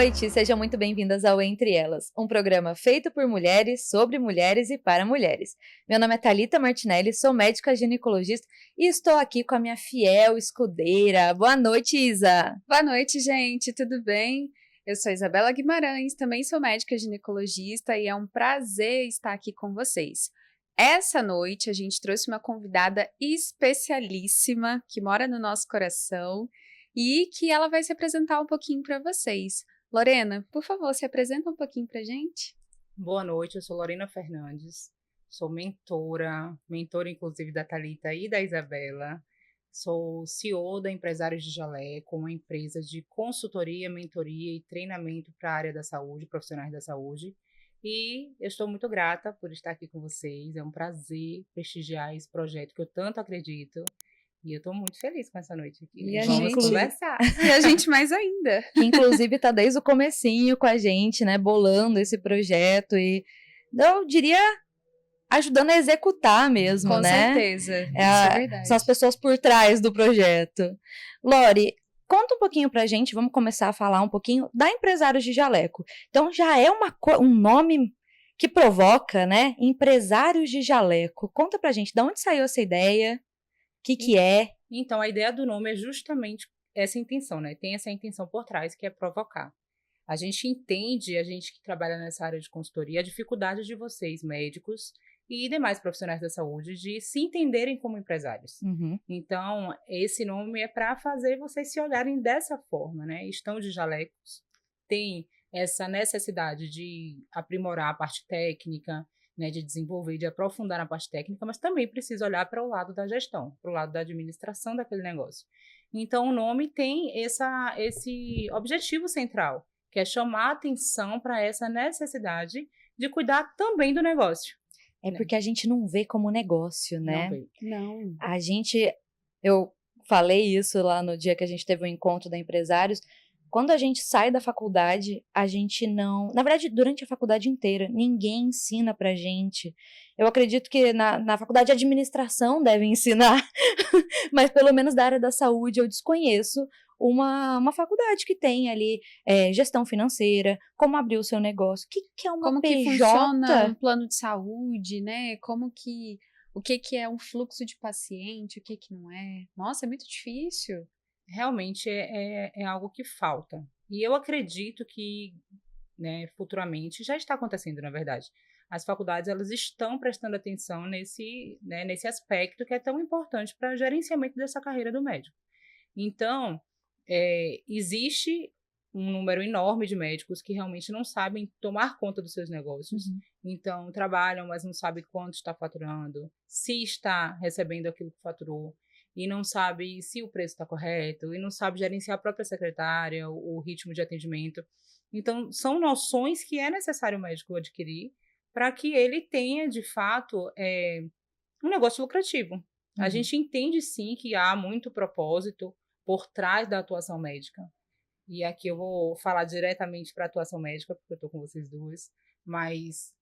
noite, sejam muito bem-vindas ao Entre Elas, um programa feito por mulheres, sobre mulheres e para mulheres. Meu nome é Thalita Martinelli, sou médica ginecologista e estou aqui com a minha fiel escudeira. Boa noite, Isa! Boa noite, gente, tudo bem? Eu sou Isabela Guimarães, também sou médica ginecologista e é um prazer estar aqui com vocês. Essa noite a gente trouxe uma convidada especialíssima que mora no nosso coração e que ela vai se apresentar um pouquinho para vocês. Lorena, por favor, se apresenta um pouquinho para a gente. Boa noite, eu sou Lorena Fernandes, sou mentora inclusive da Thalita e da Isabela. Sou CEO da Empresários de Jaleco, uma empresa de consultoria, mentoria e treinamento para a área da saúde, profissionais da saúde. E eu estou muito grata por estar aqui com vocês. É um prazer prestigiar esse projeto que eu tanto acredito. E eu estou muito feliz com essa noite aqui. E Vamos conversar. E a gente mais ainda. Que inclusive está desde o comecinho com a gente, né, bolando esse projeto e, eu diria, ajudando a executar mesmo, Com né? certeza, isso é verdade. São as pessoas por trás do projeto. Lori, conta um pouquinho pra gente, vamos começar a falar um pouquinho da Empresários de Jaleco. Então já é um nome que provoca, né? Empresários de Jaleco. Conta pra gente, de onde saiu essa ideia? O que é? Então, a ideia do nome é justamente essa intenção, né? Tem essa intenção por trás, que é provocar. A gente entende, a gente que trabalha nessa área de consultoria, a dificuldade de vocês, médicos e demais profissionais da saúde, de se entenderem como empresários. Uhum. Então, esse nome é para fazer vocês se olharem dessa forma, né? Estão de jalecos, tem essa necessidade de aprimorar a parte técnica, né, de desenvolver, de aprofundar na parte técnica, mas também precisa olhar para o lado da gestão, para o lado da administração daquele negócio. Então, o nome tem esse objetivo central, que é chamar a atenção para essa necessidade de cuidar também do negócio. É porque a gente não vê como negócio, né? Não. Eu falei isso lá no dia que a gente teve o encontro da Empresários. Quando a gente sai da faculdade, a gente não... Na verdade, durante a faculdade inteira, ninguém ensina pra gente. Eu acredito que na faculdade de administração deve ensinar, mas pelo menos da área da saúde eu desconheço uma faculdade que tem ali gestão financeira, como abrir o seu negócio, o que é uma como PJ? que funciona um plano de saúde, né? O que é um fluxo de paciente, o que não é. Nossa, é muito difícil. Realmente é algo que falta. E eu acredito que, né, futuramente, já está acontecendo, na verdade. As faculdades elas estão prestando atenção nesse aspecto que é tão importante para o gerenciamento dessa carreira do médico. Então, existe um número enorme de médicos que realmente não sabem tomar conta dos seus negócios. Uhum. Então, trabalham, mas não sabem quanto está faturando, se está recebendo aquilo que faturou, e não sabe se o preço está correto, e não sabe gerenciar a própria secretária, o ritmo de atendimento. Então, são noções que é necessário o médico adquirir para que ele tenha, de fato, um negócio lucrativo. Uhum. A gente entende, sim, que há muito propósito por trás da atuação médica. E aqui eu vou falar diretamente para a atuação médica, porque eu estou com vocês duas, mas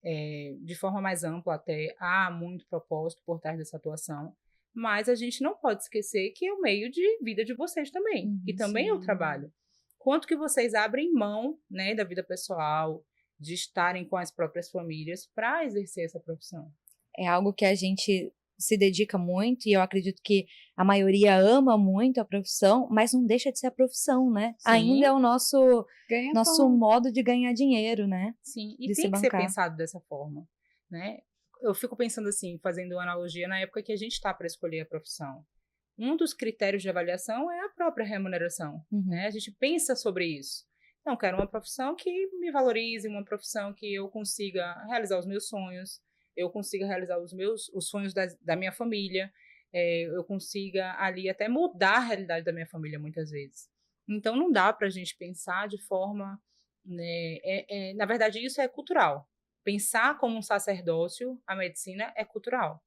de forma mais ampla até, há muito propósito por trás dessa atuação. Mas a gente não pode esquecer que é o meio de vida de vocês também, que também é o trabalho. Quanto que vocês abrem mão, né, da vida pessoal, de estarem com as próprias famílias para exercer essa profissão? É algo que a gente se dedica muito e eu acredito que a maioria ama muito a profissão, mas não deixa de ser a profissão, né? Sim. Ainda é o nosso modo de ganhar dinheiro, né? Sim, e tem que ser pensado dessa forma, né? Eu fico pensando assim, fazendo uma analogia na época que a gente está para escolher a profissão. Um dos critérios de avaliação é a própria remuneração, né? A gente pensa sobre isso. Então, quero uma profissão que me valorize, uma profissão que eu consiga realizar os meus sonhos, eu consiga realizar os sonhos da minha família, eu consiga ali até mudar a realidade da minha família muitas vezes. Então, não dá para a gente pensar de forma... né, na verdade, isso é cultural. Pensar como um sacerdócio, a medicina é cultural.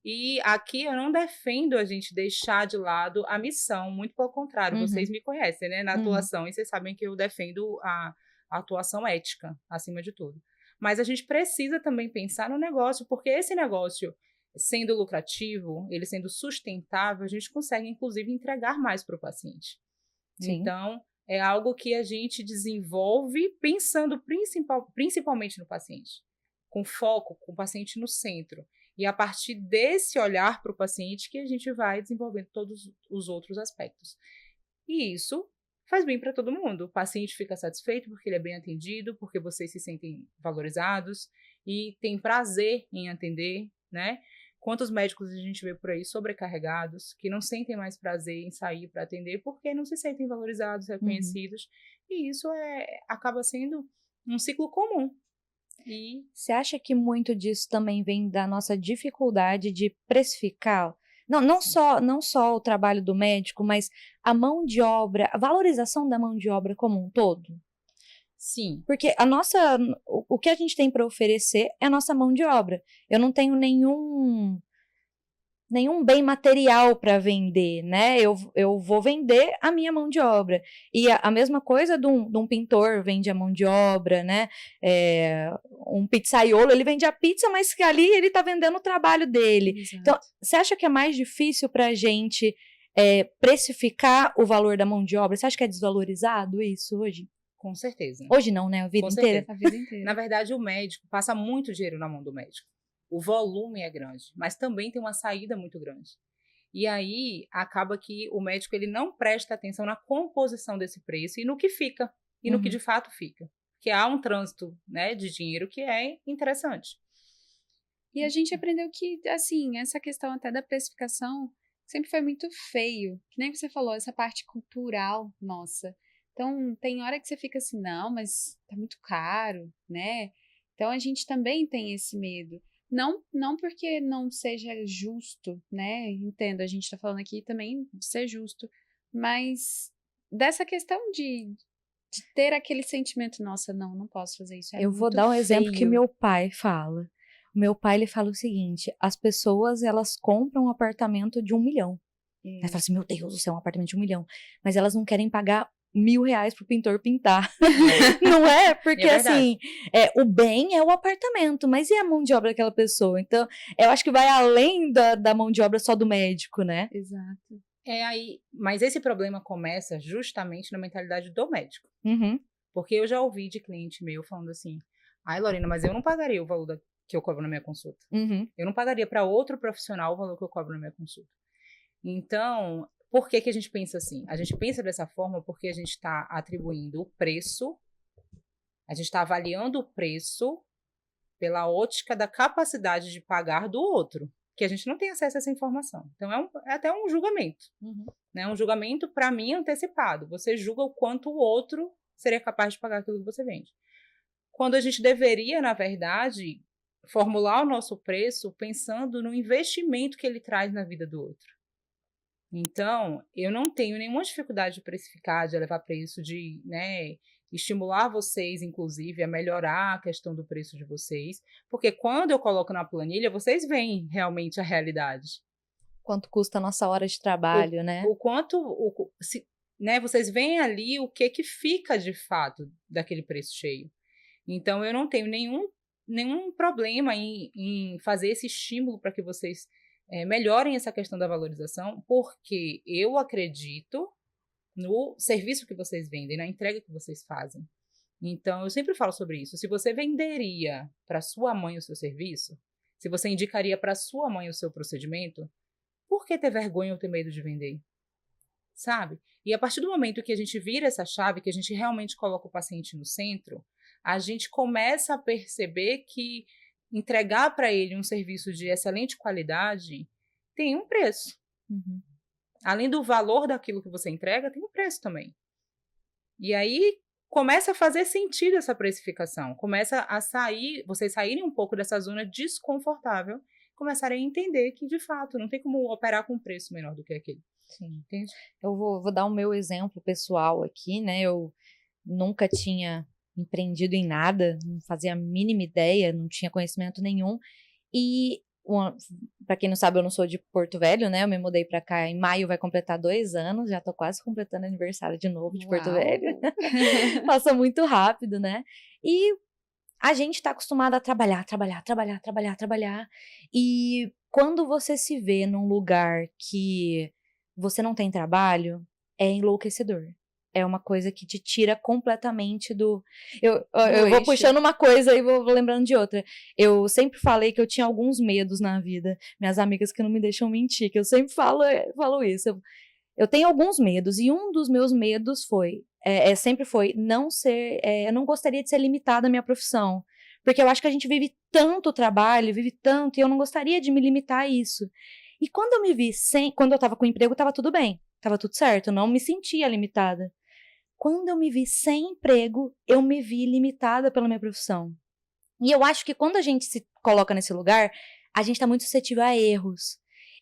E aqui eu não defendo a gente deixar de lado a missão, muito pelo contrário, vocês me conhecem, né, na atuação, e vocês sabem que eu defendo a atuação ética, acima de tudo. Mas a gente precisa também pensar no negócio, porque esse negócio, sendo lucrativo, ele sendo sustentável, a gente consegue, inclusive, entregar mais para o paciente. Sim. Então, é algo que a gente desenvolve pensando principalmente no paciente, com foco, com o paciente no centro. E a partir desse olhar para o paciente que a gente vai desenvolvendo todos os outros aspectos. E isso faz bem para todo mundo. O paciente fica satisfeito porque ele é bem atendido, porque vocês se sentem valorizados e tem prazer em atender, né? Quantos médicos a gente vê por aí sobrecarregados, que não sentem mais prazer em sair para atender porque não se sentem valorizados, reconhecidos. E isso acaba sendo um ciclo comum. E você acha que muito disso também vem da nossa dificuldade de precificar? Não só o trabalho do médico, mas a mão de obra, a valorização da mão de obra como um todo? Sim. Porque o que a gente tem para oferecer é a nossa mão de obra. Eu não tenho nenhum bem material para vender, né? Eu vou vender a minha mão de obra. E a mesma coisa de um pintor vende a mão de obra, né? Um pizzaiolo, ele vende a pizza, mas que ali ele está vendendo o trabalho dele. Exato. Então, você acha que é mais difícil para a gente precificar o valor da mão de obra? Você acha que é desvalorizado isso hoje? Com certeza. Hoje não, né? A vida inteira? A vida inteira. Na verdade, o médico passa muito dinheiro na mão do médico. O volume é grande, mas também tem uma saída muito grande. E aí, acaba que o médico ele não presta atenção na composição desse preço e no que fica, e no que de fato fica. Que há um trânsito, né, de dinheiro que é interessante. E a gente aprendeu que, assim, essa questão até da precificação sempre foi muito feio. Que nem você falou, essa parte cultural nossa. Então, tem hora que você fica assim, não, mas tá muito caro, né? Então, a gente também tem esse medo. Não porque não seja justo, né? Entendo, a gente tá falando aqui também de ser justo, mas dessa questão de ter aquele sentimento, nossa, não posso fazer isso. Eu vou dar um exemplo que meu pai fala. O meu pai, ele fala o seguinte, as pessoas, elas compram um apartamento de 1 milhão. Aí fala assim, meu Deus do céu, um apartamento de 1 milhão. Mas elas não querem pagar R$1.000 pro pintor pintar. Não é? Porque assim, o bem é o apartamento, mas e a mão de obra daquela pessoa? Então, eu acho que vai além da mão de obra só do médico, né? Exato. Mas esse problema começa justamente na mentalidade do médico. Porque eu já ouvi de cliente meu falando assim, ai, Lorena, mas eu não pagaria o valor que eu cobro na minha consulta. Eu não pagaria para outro profissional o valor que eu cobro na minha consulta. Então, por que a gente pensa assim? A gente pensa dessa forma porque a gente está atribuindo o preço, a gente está avaliando o preço pela ótica da capacidade de pagar do outro, que a gente não tem acesso a essa informação. Então, é até um julgamento. Né? Um julgamento, para mim, antecipado. Você julga o quanto o outro seria capaz de pagar aquilo que você vende. Quando a gente deveria, na verdade, formular o nosso preço pensando no investimento que ele traz na vida do outro. Então, eu não tenho nenhuma dificuldade de precificar, de levar preço, de estimular vocês, inclusive, a melhorar a questão do preço de vocês, porque quando eu coloco na planilha, vocês veem realmente a realidade. Quanto custa a nossa hora de trabalho, né? Vocês veem ali o que fica de fato daquele preço cheio. Então, eu não tenho nenhum problema em fazer esse estímulo para que vocês melhorem essa questão da valorização, porque eu acredito no serviço que vocês vendem, na entrega que vocês fazem. Então, eu sempre falo sobre isso. Se você venderia para sua mãe o seu serviço, se você indicaria para sua mãe o seu procedimento, por que ter vergonha ou ter medo de vender? Sabe? E a partir do momento que a gente vira essa chave, que a gente realmente coloca o paciente no centro, a gente começa a perceber que entregar para ele um serviço de excelente qualidade tem um preço. Além do valor daquilo que você entrega, tem um preço também. E aí começa a fazer sentido essa precificação. Começa a vocês saírem um pouco dessa zona desconfortável, começarem a entender que, de fato, não tem como operar com um preço menor do que aquele. Sim. Entende? Eu vou dar o meu exemplo pessoal aqui, né? Eu nunca tinha empreendido em nada, não fazia a mínima ideia, não tinha conhecimento nenhum. E, para quem não sabe, eu não sou de Porto Velho, né? Eu me mudei para cá em maio, vai completar 2 anos, já tô quase completando aniversário de novo de Porto Velho. Passa muito rápido, né? E a gente tá acostumado a trabalhar. E quando você se vê num lugar que você não tem trabalho, é enlouquecedor. é uma coisa que te tira completamente do... Eu vou eixo. puxando uma coisa e vou lembrando de outra. Eu sempre falei que eu tinha alguns medos na vida. Minhas amigas que não me deixam mentir, que eu sempre falo isso. Eu tenho alguns medos, e um dos meus medos sempre foi não ser... eu não gostaria de ser limitada à minha profissão. Porque eu acho que a gente vive tanto trabalho, vive tanto, e eu não gostaria de me limitar a isso. E quando eu me vi quando eu tava com emprego, tava tudo bem. Tava tudo certo, eu não me sentia limitada. Quando eu me vi sem emprego, eu me vi limitada pela minha profissão. E eu acho que quando a gente se coloca nesse lugar, a gente tá muito suscetível a erros.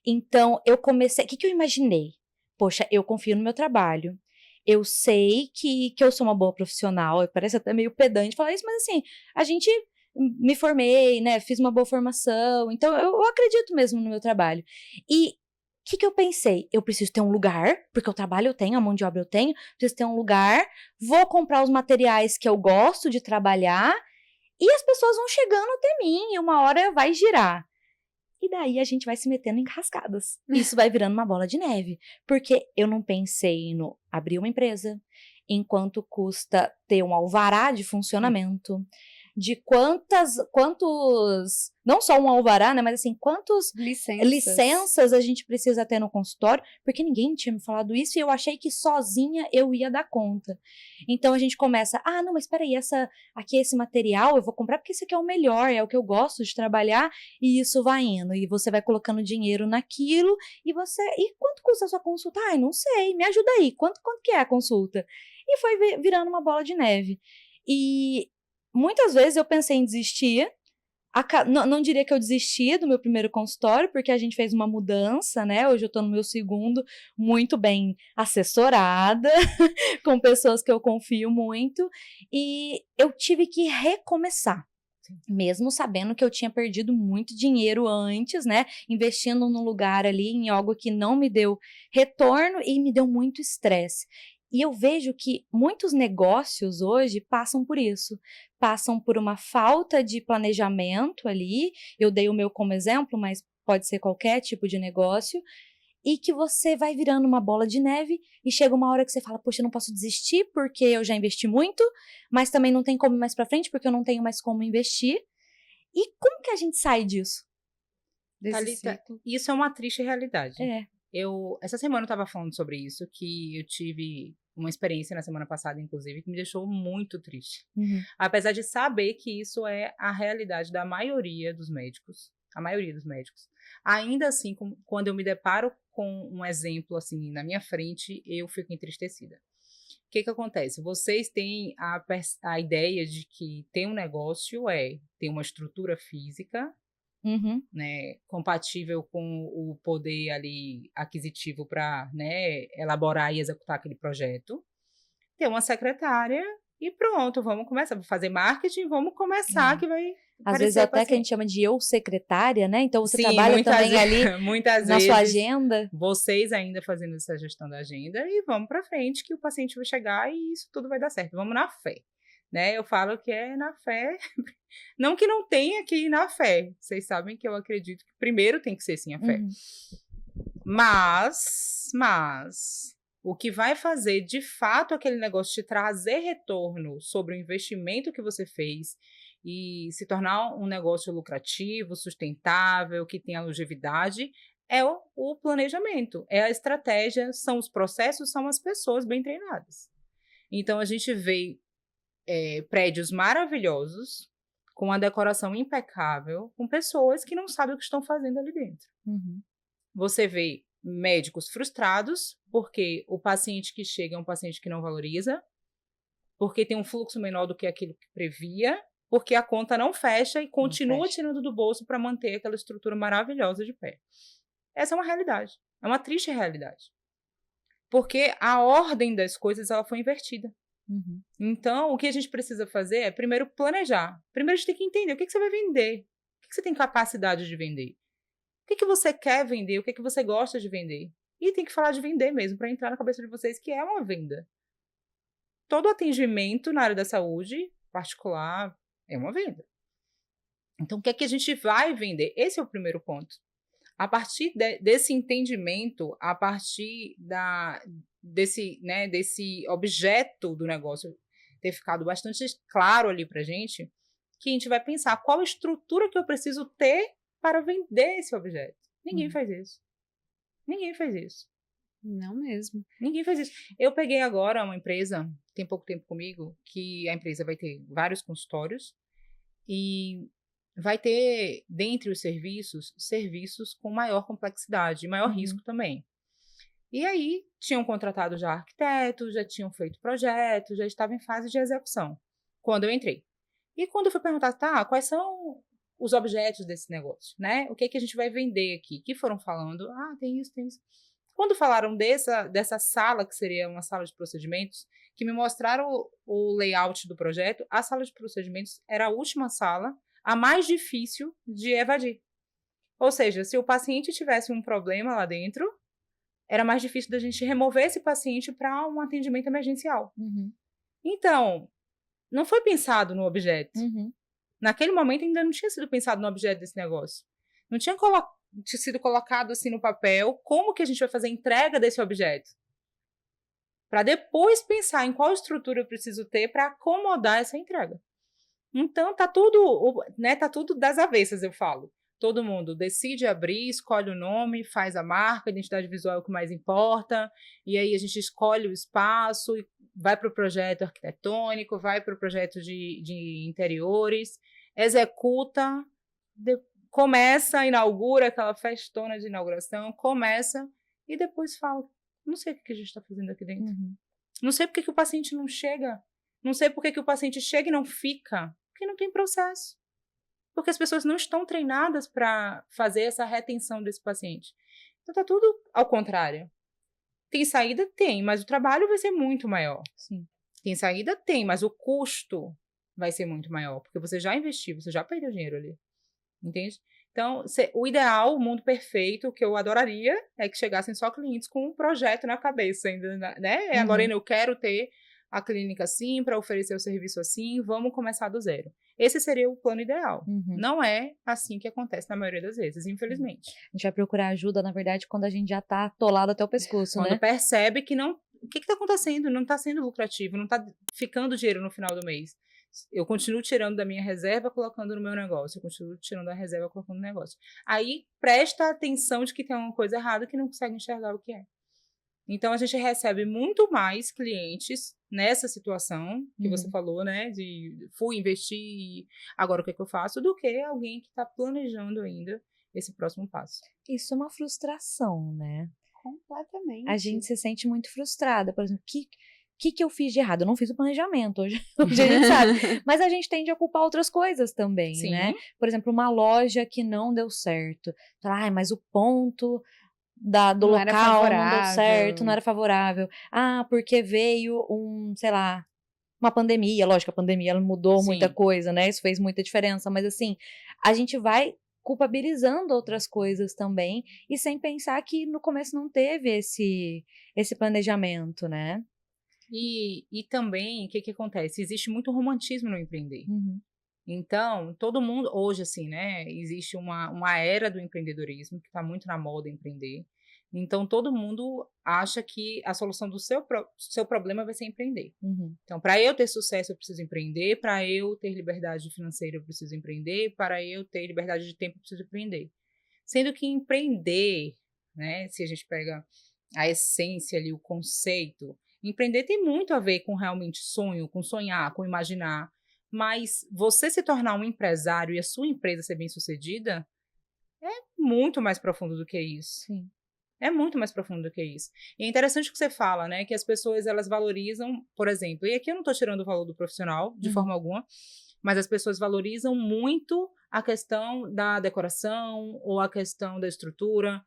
Então, eu comecei... O que eu imaginei? Poxa, eu confio no meu trabalho. Eu sei que eu sou uma boa profissional. Parece até meio pedante falar isso, mas assim, a gente... Me formei, né? Fiz uma boa formação. Então, eu acredito mesmo no meu trabalho. E o que eu pensei? Eu preciso ter um lugar, porque o trabalho eu tenho, a mão de obra eu tenho, preciso ter um lugar, vou comprar os materiais que eu gosto de trabalhar, e as pessoas vão chegando até mim, e uma hora vai girar. E daí a gente vai se metendo em cascadas. Isso vai virando uma bola de neve. Porque eu não pensei no abrir uma empresa, enquanto custa ter um alvará de funcionamento, de quantos, não só um alvará, né, mas assim, quantos licenças a gente precisa ter no consultório, porque ninguém tinha me falado isso e eu achei que sozinha eu ia dar conta. Então a gente começa, não, mas espera aí, esse material eu vou comprar porque esse aqui é o melhor, é o que eu gosto de trabalhar, e isso vai indo, e você vai colocando dinheiro naquilo, e quanto custa a sua consulta? Ai, não sei, me ajuda aí, quanto que é a consulta? E foi virando uma bola de neve. E muitas vezes eu pensei em desistir. Não diria que eu desisti do meu primeiro consultório, porque a gente fez uma mudança, né? Hoje eu tô no meu segundo, muito bem assessorada, com pessoas que eu confio muito, e eu tive que recomeçar. Mesmo sabendo que eu tinha perdido muito dinheiro antes, né? Investindo num lugar ali, em algo que não me deu retorno e me deu muito estresse. E eu vejo que muitos negócios hoje passam por isso. Passam por uma falta de planejamento ali. Eu dei o meu como exemplo, mas pode ser qualquer tipo de negócio. E que você vai virando uma bola de neve e chega uma hora que você fala, poxa, eu não posso desistir porque eu já investi muito, mas também não tem como ir mais pra frente porque eu não tenho mais como investir. E como que a gente sai disso? Thalita, isso é uma triste realidade. É. Essa semana eu estava falando sobre isso, que eu tive uma experiência na semana passada, inclusive, que me deixou muito triste. Uhum. Apesar de saber que isso é a realidade da maioria dos médicos. A maioria dos médicos. Ainda assim, quando eu me deparo com um exemplo assim na minha frente, eu fico entristecida. O que acontece? Vocês têm a ideia de que ter um negócio ter uma estrutura física, Uhum. né, compatível com o poder ali aquisitivo para, né, elaborar e executar aquele projeto, ter uma secretária e pronto, vamos começar a fazer marketing, vamos começar que vai às vezes até que a gente chama de eu secretária, né? Então você Sim, trabalha também ali muitas na vezes, sua agenda. Vocês ainda fazendo essa gestão da agenda e vamos para frente que o paciente vai chegar e isso tudo vai dar certo. Vamos na fé, né? Eu falo que é na fé, não que não tenha que ir na fé. Vocês sabem que eu acredito que primeiro tem que ser sim a fé. Uhum. Mas o que vai fazer de fato aquele negócio te trazer retorno sobre o investimento que você fez e se tornar um negócio lucrativo, sustentável, que tenha longevidade, é o planejamento, é a estratégia, são os processos, são as pessoas bem treinadas. Então a gente vê prédios maravilhosos, com a decoração impecável, com pessoas que não sabem o que estão fazendo ali dentro. Uhum. Você vê médicos frustrados, porque o paciente que chega é um paciente que não valoriza, porque tem um fluxo menor do que aquilo que previa, porque a conta não fecha e continua tirando do bolso para manter aquela estrutura maravilhosa de pé. Essa é uma realidade, é uma triste realidade. Porque a ordem das coisas ela foi invertida. Uhum. Então, o que a gente precisa fazer é, primeiro, planejar. Primeiro, a gente tem que entender o que você vai vender, o que você tem capacidade de vender. O que você quer vender, o que você gosta de vender. E tem que falar de vender mesmo, para entrar na cabeça de vocês que é uma venda. Todo atendimento na área da saúde particular é uma venda. Então, o que é que a gente vai vender? Esse é o primeiro ponto. A partir desse entendimento, a partir desse objeto do negócio ter ficado bastante claro ali pra gente, que a gente vai pensar qual a estrutura que eu preciso ter para vender esse objeto. Ninguém faz isso. Ninguém faz isso. Não mesmo. Ninguém faz isso. Eu peguei agora uma empresa, tem pouco tempo comigo, que a empresa vai ter vários consultórios e vai ter, dentre os serviços com maior complexidade e maior risco também. E aí, tinham contratado já arquitetos, já tinham feito projetos, já estava em fase de execução, quando eu entrei. E quando eu fui perguntar, quais são os objetos desse negócio, né? O que a gente vai vender aqui? Que foram falando, tem isso, tem isso. Quando falaram dessa sala, que seria uma sala de procedimentos, que me mostraram o layout do projeto, a sala de procedimentos era a última sala, a mais difícil de evadir. Ou seja, se o paciente tivesse um problema lá dentro, era mais difícil da gente remover esse paciente para um atendimento emergencial. Então, não foi pensado no objeto. Naquele momento ainda não tinha sido pensado no objeto desse negócio. Não tinha sido colocado assim no papel como que a gente vai fazer a entrega desse objeto. Para depois pensar em qual estrutura eu preciso ter para acomodar essa entrega. Então, tá tudo das avessas, eu falo. Todo mundo decide abrir, escolhe o nome, faz a marca, a identidade visual é o que mais importa, e aí a gente escolhe o espaço, vai para o projeto arquitetônico, vai para o projeto de interiores, executa, começa, inaugura aquela festona de inauguração, começa, e depois fala, não sei o que a gente está fazendo aqui dentro. Não sei por que o paciente não chega, não sei por que o paciente chega e não fica, porque não tem processo. Porque as pessoas não estão treinadas para fazer essa retenção desse paciente. Então, tá tudo ao contrário. Tem saída? Tem, mas o trabalho vai ser muito maior. Sim. Tem saída? Tem, mas o custo vai ser muito maior, porque você já investiu, você já perdeu dinheiro ali. Entende? Então, o ideal, o mundo perfeito, o que eu adoraria, é que chegassem só clientes com um projeto na cabeça ainda, né? Agora eu quero ter a clínica assim, para oferecer o serviço assim, vamos começar do zero. Esse seria o plano ideal. Não é assim que acontece na maioria das vezes, infelizmente. A gente vai procurar ajuda, na verdade, quando a gente já tá atolado até o pescoço, quando percebe que não... O que está acontecendo? Não está sendo lucrativo, não está ficando dinheiro no final do mês. Eu continuo tirando da minha reserva, colocando no meu negócio. Eu continuo tirando da reserva, colocando no negócio. Aí, presta atenção de que tem uma coisa errada que não consegue enxergar o que é. Então, a gente recebe muito mais clientes nessa situação que você falou, né? De fui investir, agora o que eu faço? Do que alguém que está planejando ainda esse próximo passo. Isso é uma frustração, né? Completamente. A gente se sente muito frustrada. Por exemplo, o que eu fiz de errado? Eu não fiz o planejamento, hoje a gente sabe. Mas a gente tende a culpar outras coisas também, né? Por exemplo, uma loja que não deu certo. Mas o ponto... do não local não deu certo, não era favorável. Porque veio uma pandemia. Lógico, a pandemia ela mudou muita coisa, né? Isso fez muita diferença. Mas assim, a gente vai culpabilizando outras coisas também e sem pensar que no começo não teve esse planejamento, né? E também, o que acontece? Existe muito romantismo no empreender. Então, todo mundo, hoje assim, né, existe uma era do empreendedorismo, que está muito na moda empreender. Então, todo mundo acha que a solução do seu problema vai ser empreender. Então, para eu ter sucesso, eu preciso empreender, para eu ter liberdade financeira, eu preciso empreender, para eu ter liberdade de tempo, eu preciso empreender. Sendo que empreender, né, se a gente pega a essência ali, o conceito, empreender tem muito a ver com realmente sonho, com sonhar, com imaginar. Mas você se tornar um empresário e a sua empresa ser bem-sucedida é muito mais profundo do que isso. Sim. É muito mais profundo do que isso. E é interessante o que você fala, né? Que as pessoas, elas valorizam, por exemplo, e aqui eu não estou tirando o valor do profissional, de forma alguma, mas as pessoas valorizam muito a questão da decoração ou a questão da estrutura.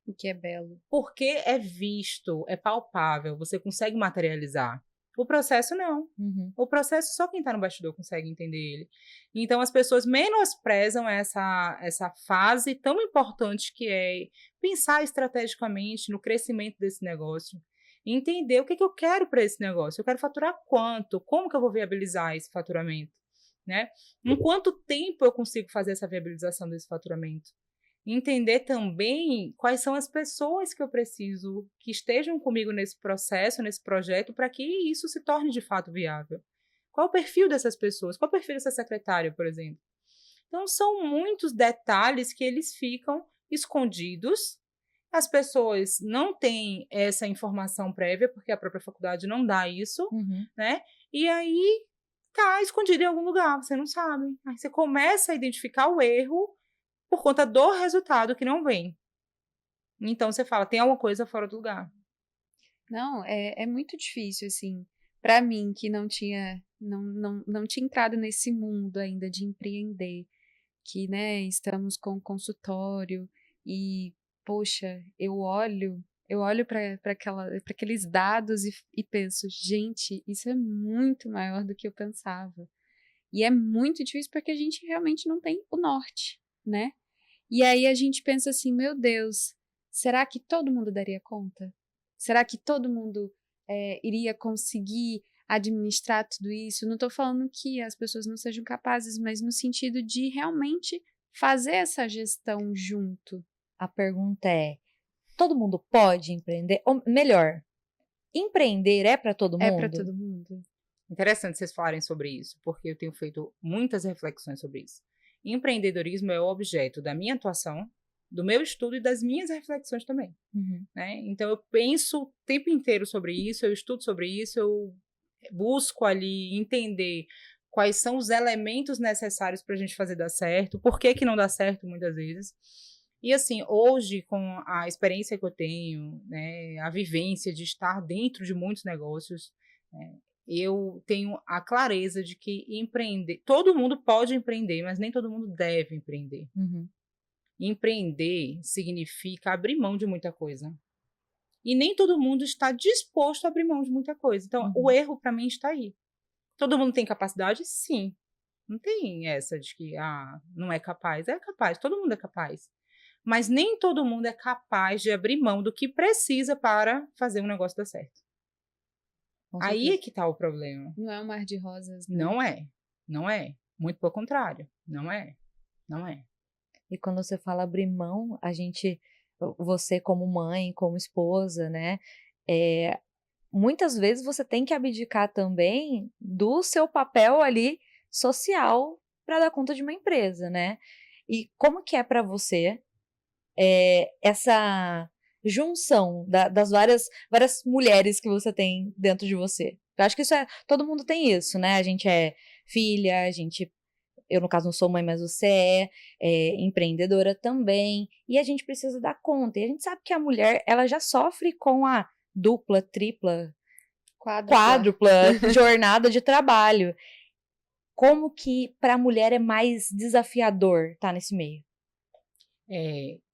O que é belo. Porque é visto, é palpável, você consegue materializar. O processo não. O processo só quem está no bastidor consegue entender ele. Então as pessoas menosprezam essa fase tão importante que é pensar estrategicamente no crescimento desse negócio. Entender o que eu quero para esse negócio. Eu quero faturar quanto? Como que eu vou viabilizar esse faturamento? Né? Em quanto tempo eu consigo fazer essa viabilização desse faturamento? entender também quais são as pessoas que eu preciso que estejam comigo nesse processo, nesse projeto, para que isso se torne de fato viável. Qual o perfil dessas pessoas? Qual o perfil dessa secretária, por exemplo? Então, são muitos detalhes que eles ficam escondidos. As pessoas não têm essa informação prévia, porque a própria faculdade não dá isso, né? E aí tá escondido em algum lugar, você não sabe. Aí você começa a identificar o erro por conta do resultado que não vem. Então você fala, tem alguma coisa fora do lugar. Não, é muito difícil, assim, para mim que não tinha entrado nesse mundo ainda de empreender, que, né, estamos com consultório e, poxa, eu olho para aqueles dados e penso, gente, isso é muito maior do que eu pensava. E é muito difícil porque a gente realmente não tem o norte, né? E aí a gente pensa assim, meu Deus, será que todo mundo daria conta? Será que todo mundo iria conseguir administrar tudo isso? Não estou falando que as pessoas não sejam capazes, mas no sentido de realmente fazer essa gestão junto. A pergunta é, todo mundo pode empreender? Ou melhor, empreender é para todo mundo? É para todo mundo. Interessante vocês falarem sobre isso, porque eu tenho feito muitas reflexões sobre isso. Empreendedorismo é o objeto da minha atuação, do meu estudo e das minhas reflexões também. Né? Então, eu penso o tempo inteiro sobre isso, eu estudo sobre isso, eu busco ali entender quais são os elementos necessários para a gente fazer dar certo, por que não dá certo muitas vezes. E assim, hoje, com a experiência que eu tenho, né, a vivência de estar dentro de muitos negócios, eu tenho a clareza de que empreender, todo mundo pode empreender, mas nem todo mundo deve empreender. Empreender significa abrir mão de muita coisa. E nem todo mundo está disposto a abrir mão de muita coisa. Então, o erro para mim está aí. Todo mundo tem capacidade? Sim. Não tem essa de que não é capaz. É capaz, todo mundo é capaz. Mas nem todo mundo é capaz de abrir mão do que precisa para fazer um negócio dar certo. Aí é que está o problema. Não é um mar de rosas, né? Não é. Não é. Muito pelo contrário. Não é. Não é. E quando você fala abrir mão, você como mãe, como esposa, né? Muitas vezes você tem que abdicar também do seu papel ali social para dar conta de uma empresa, né? E como que é para você essa junção das várias mulheres que você tem dentro de você? Eu acho que todo mundo tem isso, né? A gente é filha, eu no caso não sou mãe, mas você é empreendedora também, e a gente precisa dar conta. E a gente sabe que a mulher, ela já sofre com a dupla, tripla, quádrupla jornada de trabalho. Como que para a mulher é mais desafiador estar nesse meio?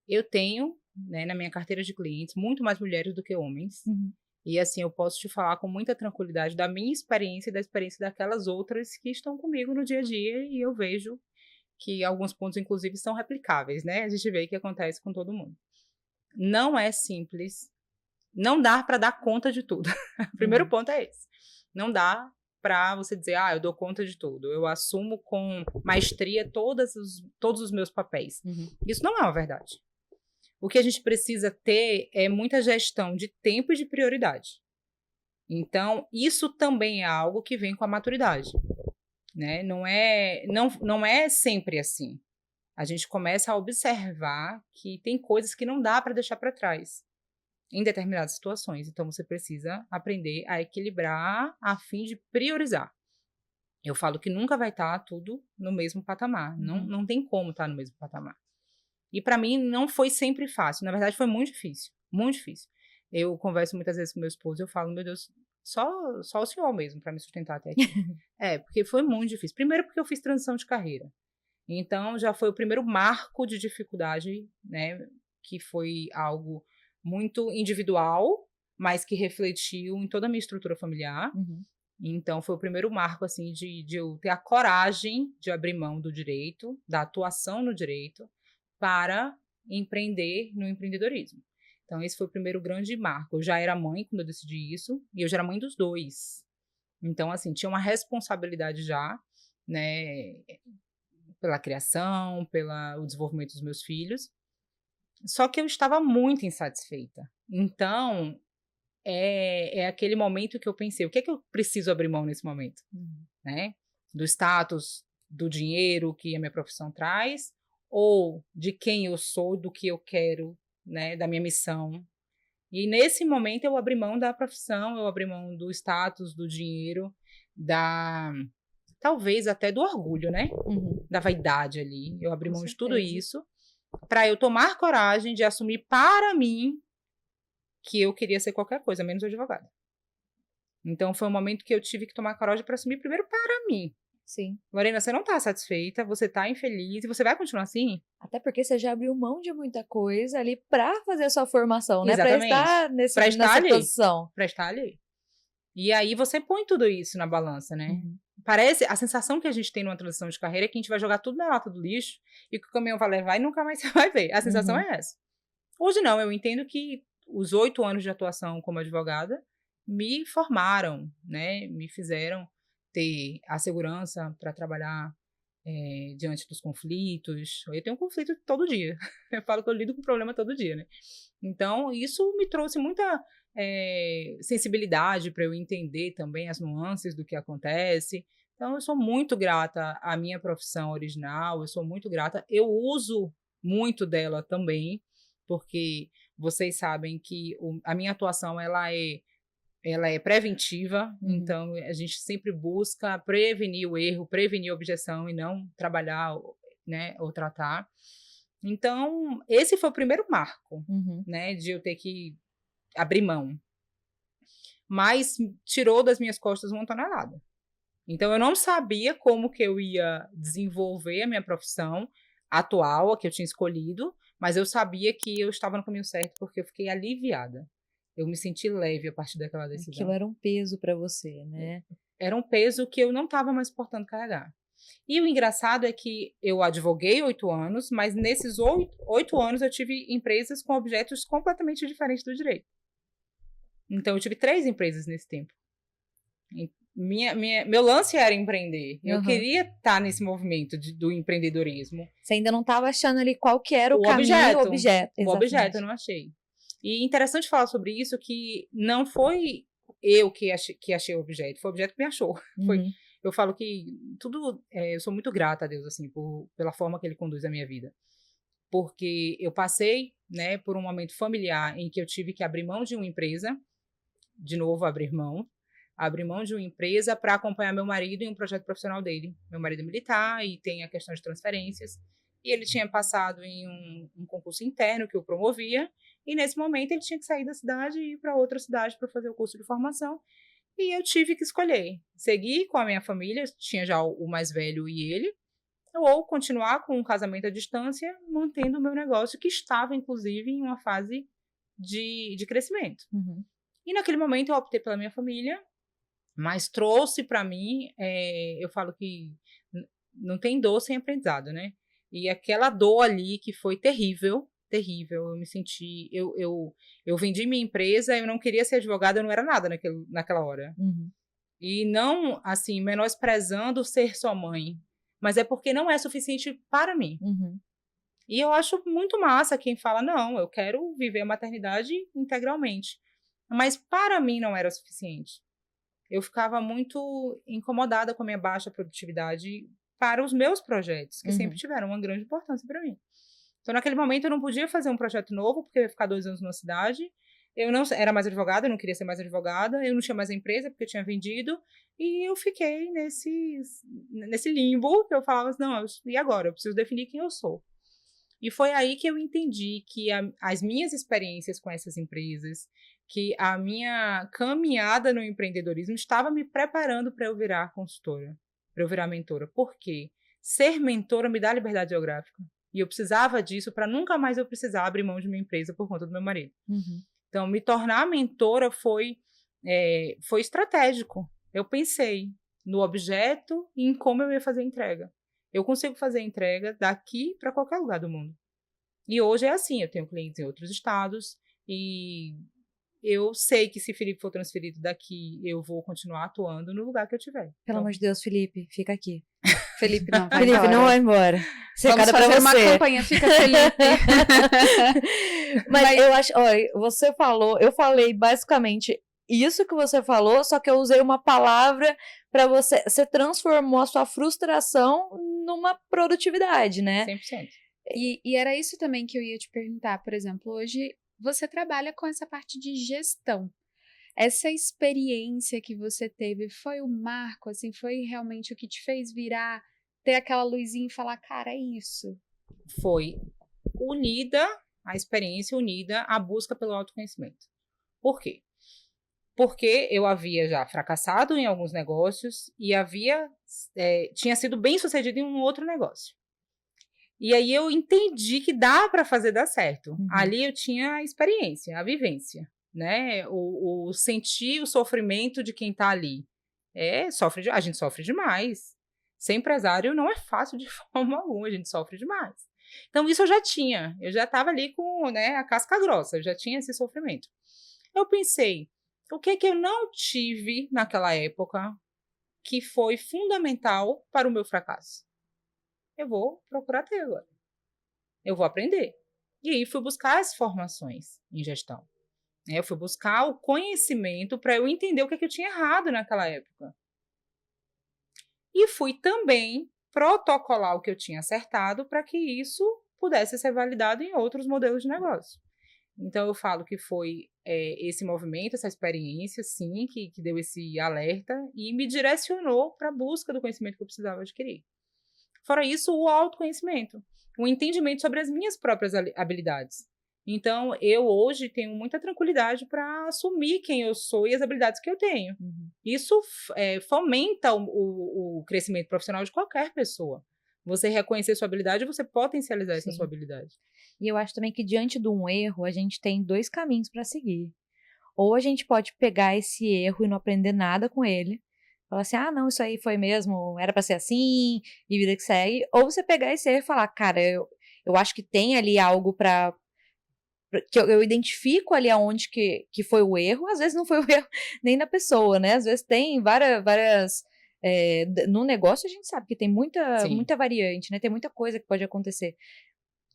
Eu tenho, né, na minha carteira de clientes, muito mais mulheres do que homens. E assim, eu posso te falar com muita tranquilidade da minha experiência e da experiência daquelas outras que estão comigo no dia a dia, e eu vejo que alguns pontos, inclusive, são replicáveis, né? A gente vê que acontece com todo mundo. Não é simples, não dá para dar conta de tudo. O primeiro ponto é esse. Não dá para você dizer, eu dou conta de tudo, eu assumo com maestria todos os meus papéis. Isso não é uma verdade. O que a gente precisa ter é muita gestão de tempo e de prioridade. Então, isso também é algo que vem com a maturidade, né? Não é sempre assim. A gente começa a observar que tem coisas que não dá para deixar para trás em determinadas situações. Então, você precisa aprender a equilibrar a fim de priorizar. Eu falo que nunca vai estar tudo no mesmo patamar. Não tem como estar no mesmo patamar. E para mim não foi sempre fácil. Na verdade, foi muito difícil. Muito difícil. Eu converso muitas vezes com meu esposo e eu falo, meu Deus, só o senhor mesmo para me sustentar até aqui. Porque foi muito difícil. Primeiro porque eu fiz transição de carreira. Então, já foi o primeiro marco de dificuldade, né? Que foi algo muito individual, mas que refletiu em toda a minha estrutura familiar. Então, foi o primeiro marco, assim, de eu ter a coragem de abrir mão do direito, da atuação no direito, para empreender no empreendedorismo. Então, esse foi o primeiro grande marco. Eu já era mãe quando eu decidi isso, e eu já era mãe dos dois. Então, assim, tinha uma responsabilidade já, né, pela criação, pelo desenvolvimento dos meus filhos. Só que eu estava muito insatisfeita. Então, é aquele momento que eu pensei, o que é que eu preciso abrir mão nesse momento? Né? Do status, do dinheiro que a minha profissão traz, ou de quem eu sou, do que eu quero, né? Da minha missão. E nesse momento eu abri mão da profissão, eu abri mão do status, do dinheiro, talvez até do orgulho, né? Da vaidade ali. Eu abri mão de tudo isso para eu tomar coragem de assumir para mim que eu queria ser qualquer coisa, menos advogada. Então foi um momento que eu tive que tomar coragem para assumir primeiro para mim. Sim. Lorena, você não tá satisfeita, você tá infeliz e você vai continuar assim? Até porque você já abriu mão de muita coisa ali para fazer a sua formação, né? Exatamente. Para estar nessa posição. Para estar ali. E aí você põe tudo isso na balança, né? Parece, a sensação que a gente tem numa transição de carreira é que a gente vai jogar tudo na lata do lixo e que o caminhão vai levar e nunca mais você vai ver. A sensação é essa. Hoje não, eu entendo que os 8 anos de atuação como advogada me formaram, né? Me fizeram ter a segurança para trabalhar diante dos conflitos. Eu tenho um conflito todo dia. Eu falo que eu lido com problema todo dia, né? Então, isso me trouxe muita sensibilidade para eu entender também as nuances do que acontece. Então, eu sou muito grata à minha profissão original, eu sou muito grata. Eu uso muito dela também, porque vocês sabem que a minha atuação ela é preventiva, então a gente sempre busca prevenir o erro, prevenir a objeção e não trabalhar, né, ou tratar. Então, esse foi o primeiro marco, né, de eu ter que abrir mão. Mas tirou das minhas costas uma tonelada. Então, eu não sabia como que eu ia desenvolver a minha profissão atual, a que eu tinha escolhido, mas eu sabia que eu estava no caminho certo porque eu fiquei aliviada. Eu me senti leve a partir daquela decisão. Aquilo era um peso para você, né? Era um peso que eu não estava mais suportando carregar. E o engraçado é que eu advoguei 8 anos, mas nesses 8 anos eu tive empresas com objetos completamente diferentes do direito. Então, eu tive 3 empresas nesse tempo. Meu lance era empreender. Eu queria estar nesse movimento do empreendedorismo. Você ainda não estava achando ali qual que era o caminho, o objeto. O objeto eu não achei. E interessante falar sobre isso, que não foi eu que achei o objeto, foi o objeto que me achou. Eu falo que tudo, eu sou muito grata a Deus, assim, pela forma que Ele conduz a minha vida. Porque eu passei, né, por um momento familiar em que eu tive que abrir mão de uma empresa, de novo abrir mão de uma empresa para acompanhar meu marido em um projeto profissional dele. Meu marido é militar e tem a questão de transferências. E ele tinha passado em um concurso interno que eu promovia, e nesse momento ele tinha que sair da cidade e ir para outra cidade para fazer o curso de formação. E eu tive que escolher, seguir com a minha família, tinha já o mais velho e ele, ou continuar com um casamento à distância, mantendo o meu negócio, que estava, inclusive, em uma fase de crescimento. E naquele momento eu optei pela minha família, mas trouxe para mim, eu falo que não tem dor sem aprendizado, né? E aquela dor ali que foi terrível, eu me senti, eu vendi minha empresa, eu não queria ser advogada, eu não era nada naquela hora. E não, assim, menosprezando ser só mãe, mas é porque não é suficiente para mim. E eu acho muito massa quem fala, não, eu quero viver a maternidade integralmente. Mas para mim não era suficiente. Eu ficava muito incomodada com a minha baixa produtividade para os meus projetos, que sempre tiveram uma grande importância para mim. Então, naquele momento, eu não podia fazer um projeto novo, porque eu ia ficar 2 anos numa cidade. Eu não era mais advogada, eu não queria ser mais advogada. Eu não tinha mais a empresa, porque eu tinha vendido. E eu fiquei nesse limbo, que eu falava assim, não, e agora? Eu preciso definir quem eu sou. E foi aí que eu entendi que as minhas experiências com essas empresas, que a minha caminhada no empreendedorismo estava me preparando para eu virar consultora, para eu virar mentora. Por quê? Ser mentora me dá liberdade geográfica. E eu precisava disso para nunca mais eu precisar abrir mão de minha empresa por conta do meu marido. Então, me tornar mentora foi estratégico. Eu pensei no objeto e em como eu ia fazer a entrega. Eu consigo fazer a entrega daqui para qualquer lugar do mundo. E hoje é assim, eu tenho clientes em outros estados e eu sei que se Felipe for transferido daqui, eu vou continuar atuando no lugar que eu tiver. Pelo amor de Deus, Felipe, fica aqui. Felipe não vai Felipe, embora. não vai embora. Vamos Secada fazer pra uma você. campanha, fica Felipe. Mas eu acho, olha, eu falei basicamente isso que você falou, só que eu usei uma palavra para você transformou a sua frustração numa produtividade, né? 100%. E era isso também que eu ia te perguntar, por exemplo, hoje você trabalha com essa parte de gestão. Essa experiência que você teve foi o marco, assim, foi realmente o que te fez virar, ter aquela luzinha e falar, cara, é isso. Foi a experiência unida à busca pelo autoconhecimento. Por quê? Porque eu havia já fracassado em alguns negócios e tinha sido bem sucedido em um outro negócio. E aí eu entendi que dá para fazer dar certo. Uhum. Ali eu tinha a experiência, a vivência, né? O sentir o sofrimento de quem está ali. A gente sofre demais. Ser empresário não é fácil de forma alguma, a gente sofre demais. Então isso eu já estava ali com, né, a casca grossa, eu já tinha esse sofrimento. Eu pensei, o que eu não tive naquela época que foi fundamental para o meu fracasso? Eu vou procurar ter agora. Eu vou aprender. E aí fui buscar as formações em gestão. Eu fui buscar o conhecimento para eu entender o que eu tinha errado naquela época. E fui também protocolar o que eu tinha acertado para que isso pudesse ser validado em outros modelos de negócio. Então, eu falo que foi esse movimento, essa experiência, sim, que deu esse alerta e me direcionou para a busca do conhecimento que eu precisava adquirir. Fora isso, o autoconhecimento, o entendimento sobre as minhas próprias habilidades. Então, eu hoje tenho muita tranquilidade para assumir quem eu sou e as habilidades que eu tenho. Uhum. Isso fomenta o crescimento profissional de qualquer pessoa. Você reconhecer sua habilidade e você potencializar essa sua habilidade. E eu acho também que diante de um erro, a gente tem 2 caminhos para seguir. Ou a gente pode pegar esse erro e não aprender nada com ele. Falar assim, não, isso aí foi mesmo, era para ser assim, e vida que segue. Ou você pegar esse erro e falar, cara, eu acho que tem ali algo que eu identifico ali aonde que foi o erro. Às vezes não foi o erro nem na pessoa, né? Às vezes tem várias no negócio a gente sabe que tem muita variante, né? Tem muita coisa que pode acontecer.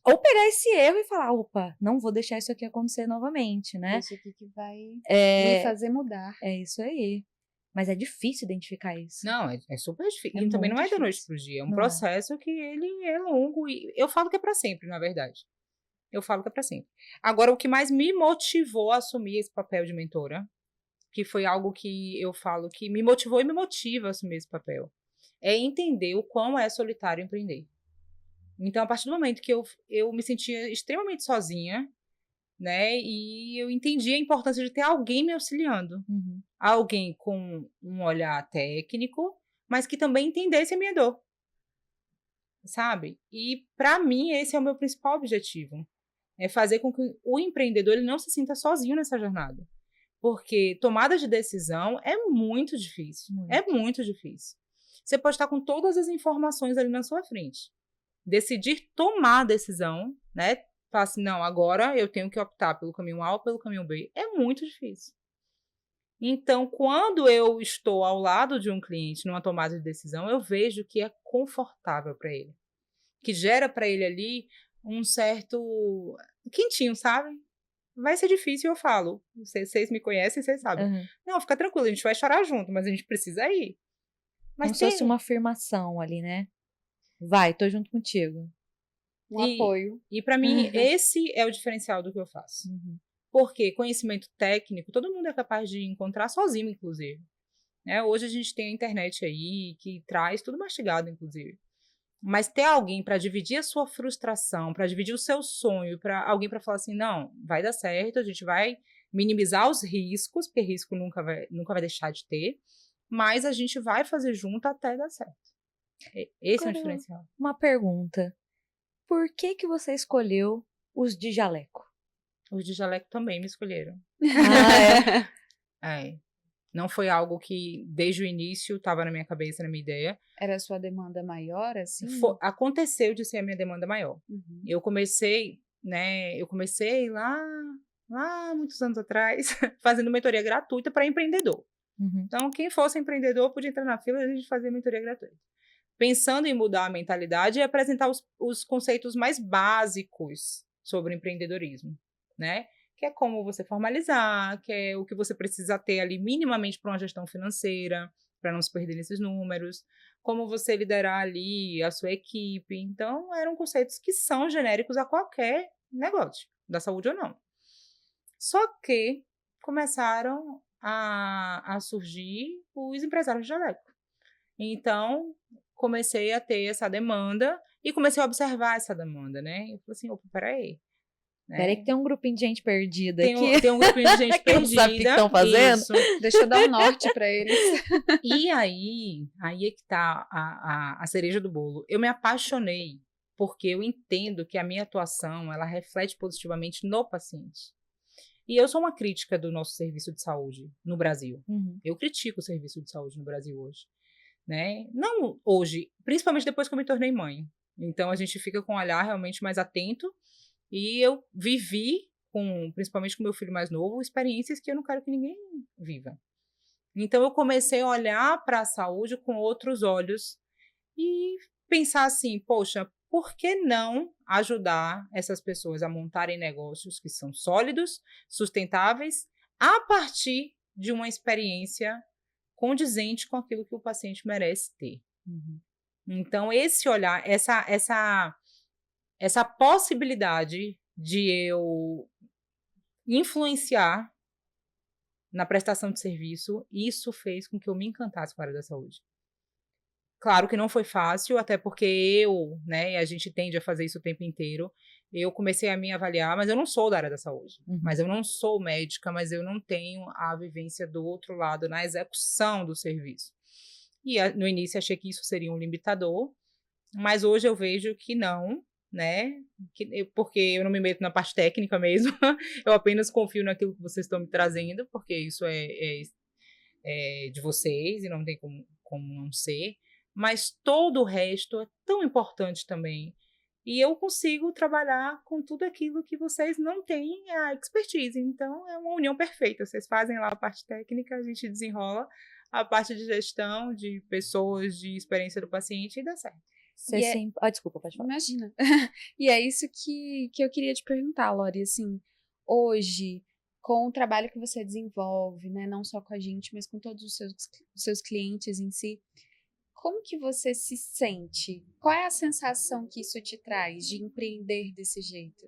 Ou pegar esse erro e falar, opa, não vou deixar isso aqui acontecer novamente, né? Isso aqui que vai me fazer mudar. É isso aí. Mas é difícil identificar isso. Não, é super difícil. É E também não é muito da noite difícil. pro dia. É um Não processo que ele é longo. E eu falo que é para sempre, na verdade. Eu falo que é para sempre. Agora, o que mais me motivou a assumir esse papel de mentora, que foi algo que eu falo que me motivou e me motiva a assumir esse papel, é entender o quão é solitário empreender. Então, a partir do momento que eu me sentia extremamente sozinha, né, e eu entendi a importância de ter alguém me auxiliando. Uhum. Alguém com um olhar técnico, mas que também entendesse a minha dor. Sabe? E, para mim, esse é o meu principal objetivo. É fazer com que o empreendedor ele não se sinta sozinho nessa jornada. Porque tomada de decisão é muito difícil. Muito. É muito difícil. Você pode estar com todas as informações ali na sua frente. Decidir tomar a decisão, né? Falar assim, não, agora eu tenho que optar pelo caminho A ou pelo caminho B. É muito difícil. Então, quando eu estou ao lado de um cliente numa tomada de decisão, eu vejo que é confortável para ele. Que gera para ele ali um certo quentinho, sabe? Vai ser difícil, eu falo. Vocês me conhecem, vocês sabem. Uhum. Não, fica tranquilo, a gente vai chorar junto, mas a gente precisa ir. Mas como se fosse uma afirmação ali, né? Vai, tô junto contigo. Apoio. E para mim, esse é o diferencial do que eu faço. Uhum. Porque conhecimento técnico, todo mundo é capaz de encontrar sozinho, inclusive. Hoje a gente tem a internet aí, que traz tudo mastigado, inclusive. Mas ter alguém para dividir a sua frustração, para dividir o seu sonho, para alguém para falar assim, não, vai dar certo, a gente vai minimizar os riscos, porque risco nunca vai deixar de ter, mas a gente vai fazer junto até dar certo. Esse é o diferencial. Uma pergunta. Por que você escolheu os de jaleco? Os de jaleco também me escolheram. É? Não foi algo que, desde o início, estava na minha cabeça, na minha ideia. Era a sua demanda maior, assim? Aconteceu de ser a minha demanda maior. Uhum. Eu comecei lá muitos anos atrás, fazendo mentoria gratuita para empreendedor. Uhum. Então, quem fosse empreendedor podia entrar na fila e a gente fazia mentoria gratuita. pensando em mudar a mentalidade e apresentar os conceitos mais básicos sobre empreendedorismo, né? Que é como você formalizar, que é o que você precisa ter ali minimamente para uma gestão financeira, para não se perder nesses números, como você liderar ali a sua equipe. Então, eram conceitos que são genéricos a qualquer negócio, da saúde ou não. Só que começaram a surgir os empresários de jaleco. Então, comecei a ter essa demanda e comecei a observar essa demanda, né? Eu falei assim, opa, peraí. Peraí que tem um grupinho de gente perdida Tem aqui. tem um grupinho de gente que não sabe o que perdida. estão fazendo. Isso. Deixa eu dar um norte para eles. E aí é que tá a cereja do bolo. Eu me apaixonei porque eu entendo que a minha atuação, ela reflete positivamente no paciente. E eu sou uma crítica do nosso serviço de saúde no Brasil. Eu critico o serviço de saúde no Brasil hoje, né? Não hoje, principalmente depois que eu me tornei mãe. Então, a gente fica com um olhar realmente mais atento. E eu vivi, principalmente com meu filho mais novo, experiências que eu não quero que ninguém viva. Então, eu comecei a olhar para a saúde com outros olhos e pensar assim, poxa, por que não ajudar essas pessoas a montarem negócios que são sólidos, sustentáveis, a partir de uma experiência condizente com aquilo que o paciente merece ter. Então, esse olhar, essa possibilidade de eu influenciar na prestação de serviço, isso fez com que eu me encantasse com a área da saúde. Claro que não foi fácil, até porque né, a gente tende a fazer isso o tempo inteiro. Eu comecei a me avaliar, mas eu não sou da área da saúde. Mas eu não sou médica, mas eu não tenho a vivência do outro lado na execução do serviço. E no início achei que isso seria um limitador, mas hoje eu vejo que não, né? Porque eu não me meto na parte técnica mesmo, eu apenas confio naquilo que vocês estão me trazendo, porque isso é de vocês e não tem como não ser. Mas todo o resto é tão importante também. E eu consigo trabalhar com tudo aquilo que vocês não têm a expertise. Então, é uma união perfeita. Vocês fazem lá a parte técnica, a gente desenrola a parte de gestão, de pessoas, de experiência do paciente e dá certo. Desculpa, pode falar. Imagina. E é isso que eu queria te perguntar, Lori, assim, hoje, com o trabalho que você desenvolve, né, não só com a gente, mas com todos os seus clientes em si, como que você se sente? Qual é a sensação que isso te traz de empreender desse jeito?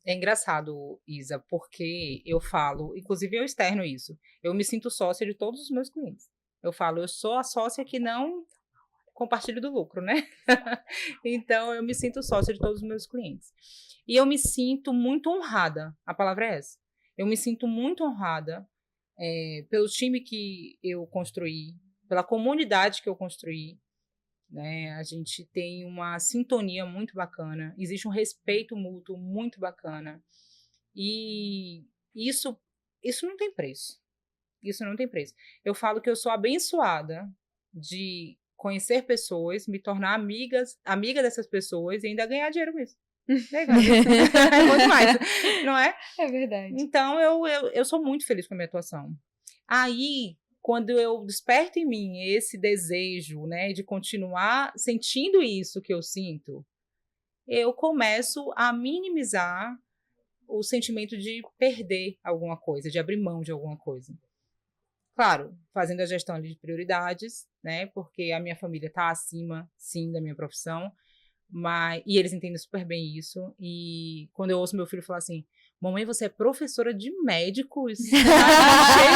É engraçado, Isa, porque eu falo, inclusive eu externo isso, eu me sinto sócia de todos os meus clientes. Eu falo, eu sou a sócia que não compartilho do lucro, né? Então, eu me sinto sócia de todos os meus clientes. E eu me sinto muito honrada, a palavra é essa. Eu me sinto muito honrada pelo time que eu construí, pela comunidade que eu construí, né? A gente tem uma sintonia muito bacana, existe um respeito mútuo muito bacana. E isso não tem preço. Isso não tem preço. Eu falo que eu sou abençoada de conhecer pessoas, me tornar amiga dessas pessoas e ainda ganhar dinheiro com isso. É muito mais, não é? É verdade. Então, eu sou muito feliz com a minha atuação. Aí, quando eu desperto em mim esse desejo, né, de continuar sentindo isso que eu sinto, eu começo a minimizar o sentimento de perder alguma coisa, de abrir mão de alguma coisa. Claro, fazendo a gestão ali de prioridades, né? Porque a minha família está acima, sim, da minha profissão, e eles entendem super bem isso. E quando eu ouço meu filho falar assim, mamãe, você é professora de médicos? Cheio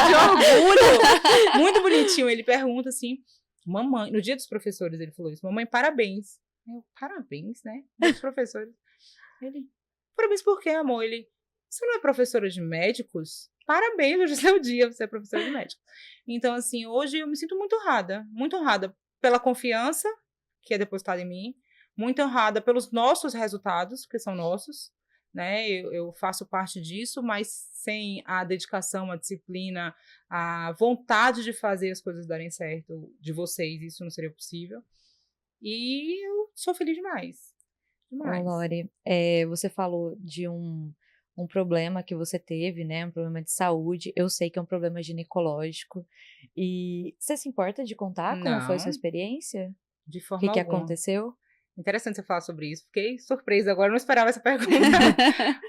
de orgulho! Muito bonitinho. Ele pergunta assim, mamãe, no dia dos professores ele falou isso, mamãe, parabéns. Eu, parabéns, né? Dos professores. Ele, parabéns por quê, amor? Ele, você não é professora de médicos? Parabéns, hoje é seu dia, você é professora de médico. Então, assim, hoje eu me sinto muito honrada pela confiança que é depositada em mim, muito honrada pelos nossos resultados, que são nossos, né? Eu faço parte disso, mas sem a dedicação, a disciplina, a vontade de fazer as coisas darem certo de vocês, isso não seria possível. E eu sou feliz demais. Ô, Lori, você falou de um problema que você teve, né? Um problema de saúde. Eu sei que é um problema ginecológico. E você se importa de contar como foi a sua experiência? De O forma que alguma. aconteceu? Interessante você falar sobre isso. Fiquei surpresa agora, não esperava essa pergunta.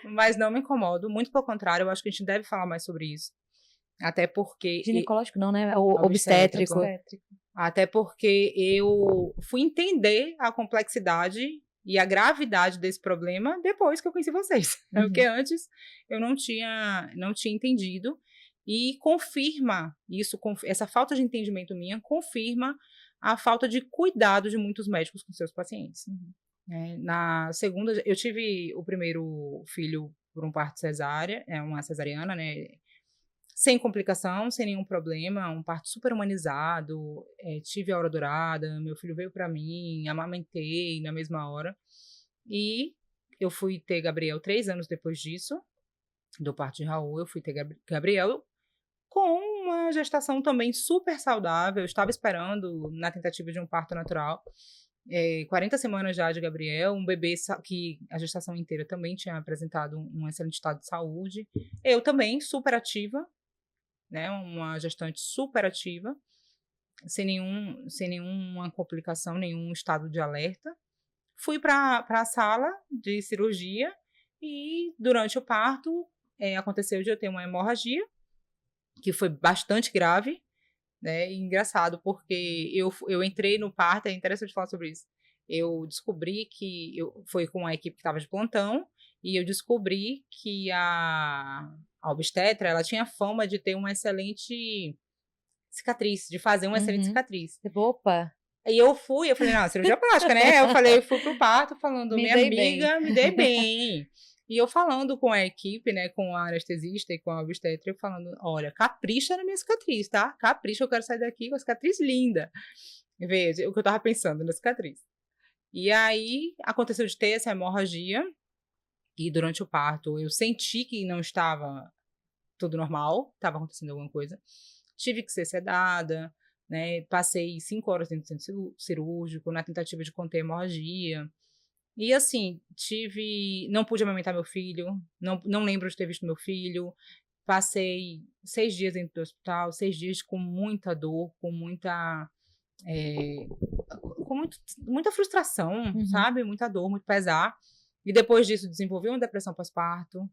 Mas não me incomodo. Muito pelo contrário, eu acho que a gente deve falar mais sobre isso. Até porque... Ginecológico não, né? O Obstétrico. obstétrico. Até porque eu fui entender a complexidade e a gravidade desse problema depois que eu conheci vocês. Porque antes eu não tinha entendido. E confirma isso, essa falta de entendimento minha confirma a falta de cuidado de muitos médicos com seus pacientes. Na segunda, eu tive o primeiro filho por um parto cesárea, uma cesariana, né? Sem complicação, sem nenhum problema, um parto super humanizado, tive a hora dourada, meu filho veio para mim, amamentei na mesma hora. E eu fui ter Gabriel 3 anos depois disso, do parto de Raul, eu fui ter Gabriel com uma gestação também super saudável. Eu estava esperando na tentativa de um parto natural, 40 semanas já de Gabriel, um bebê que a gestação inteira também tinha apresentado um excelente estado de saúde. Eu também, super ativa, né, uma gestante super ativa, sem nenhuma complicação, nenhum estado de alerta. Fui para a sala de cirurgia e durante o parto aconteceu de eu ter uma hemorragia, que foi bastante grave, né? E engraçado, porque eu entrei no parto, é interessante falar sobre isso. Eu descobri que foi com a equipe que estava de plantão, e eu descobri que a obstetra, ela tinha fama de ter uma excelente cicatriz, de fazer uma excelente cicatriz. Opa! Aí eu falei, não, cirurgia plástica, né? Eu fui pro parto falando, minha amiga, me dei bem. E eu falando com a equipe, né, com a anestesista e com a obstetra, eu falando, olha, capricha na minha cicatriz, tá? Capricha, eu quero sair daqui com a cicatriz linda. Veja, o que eu tava pensando na cicatriz. E aí, aconteceu de ter essa hemorragia, e durante o parto eu senti que não estava tudo normal, estava acontecendo alguma coisa. Tive que ser sedada, né? Passei 5 horas dentro do centro cirúrgico na tentativa de conter a hemorragia. E assim, não pude amamentar meu filho, não lembro de ter visto meu filho. Passei 6 dias dentro do hospital, 6 dias com muita dor, com muita muita frustração, sabe? Muita dor, muito pesar. E depois disso desenvolvi uma depressão pós-parto,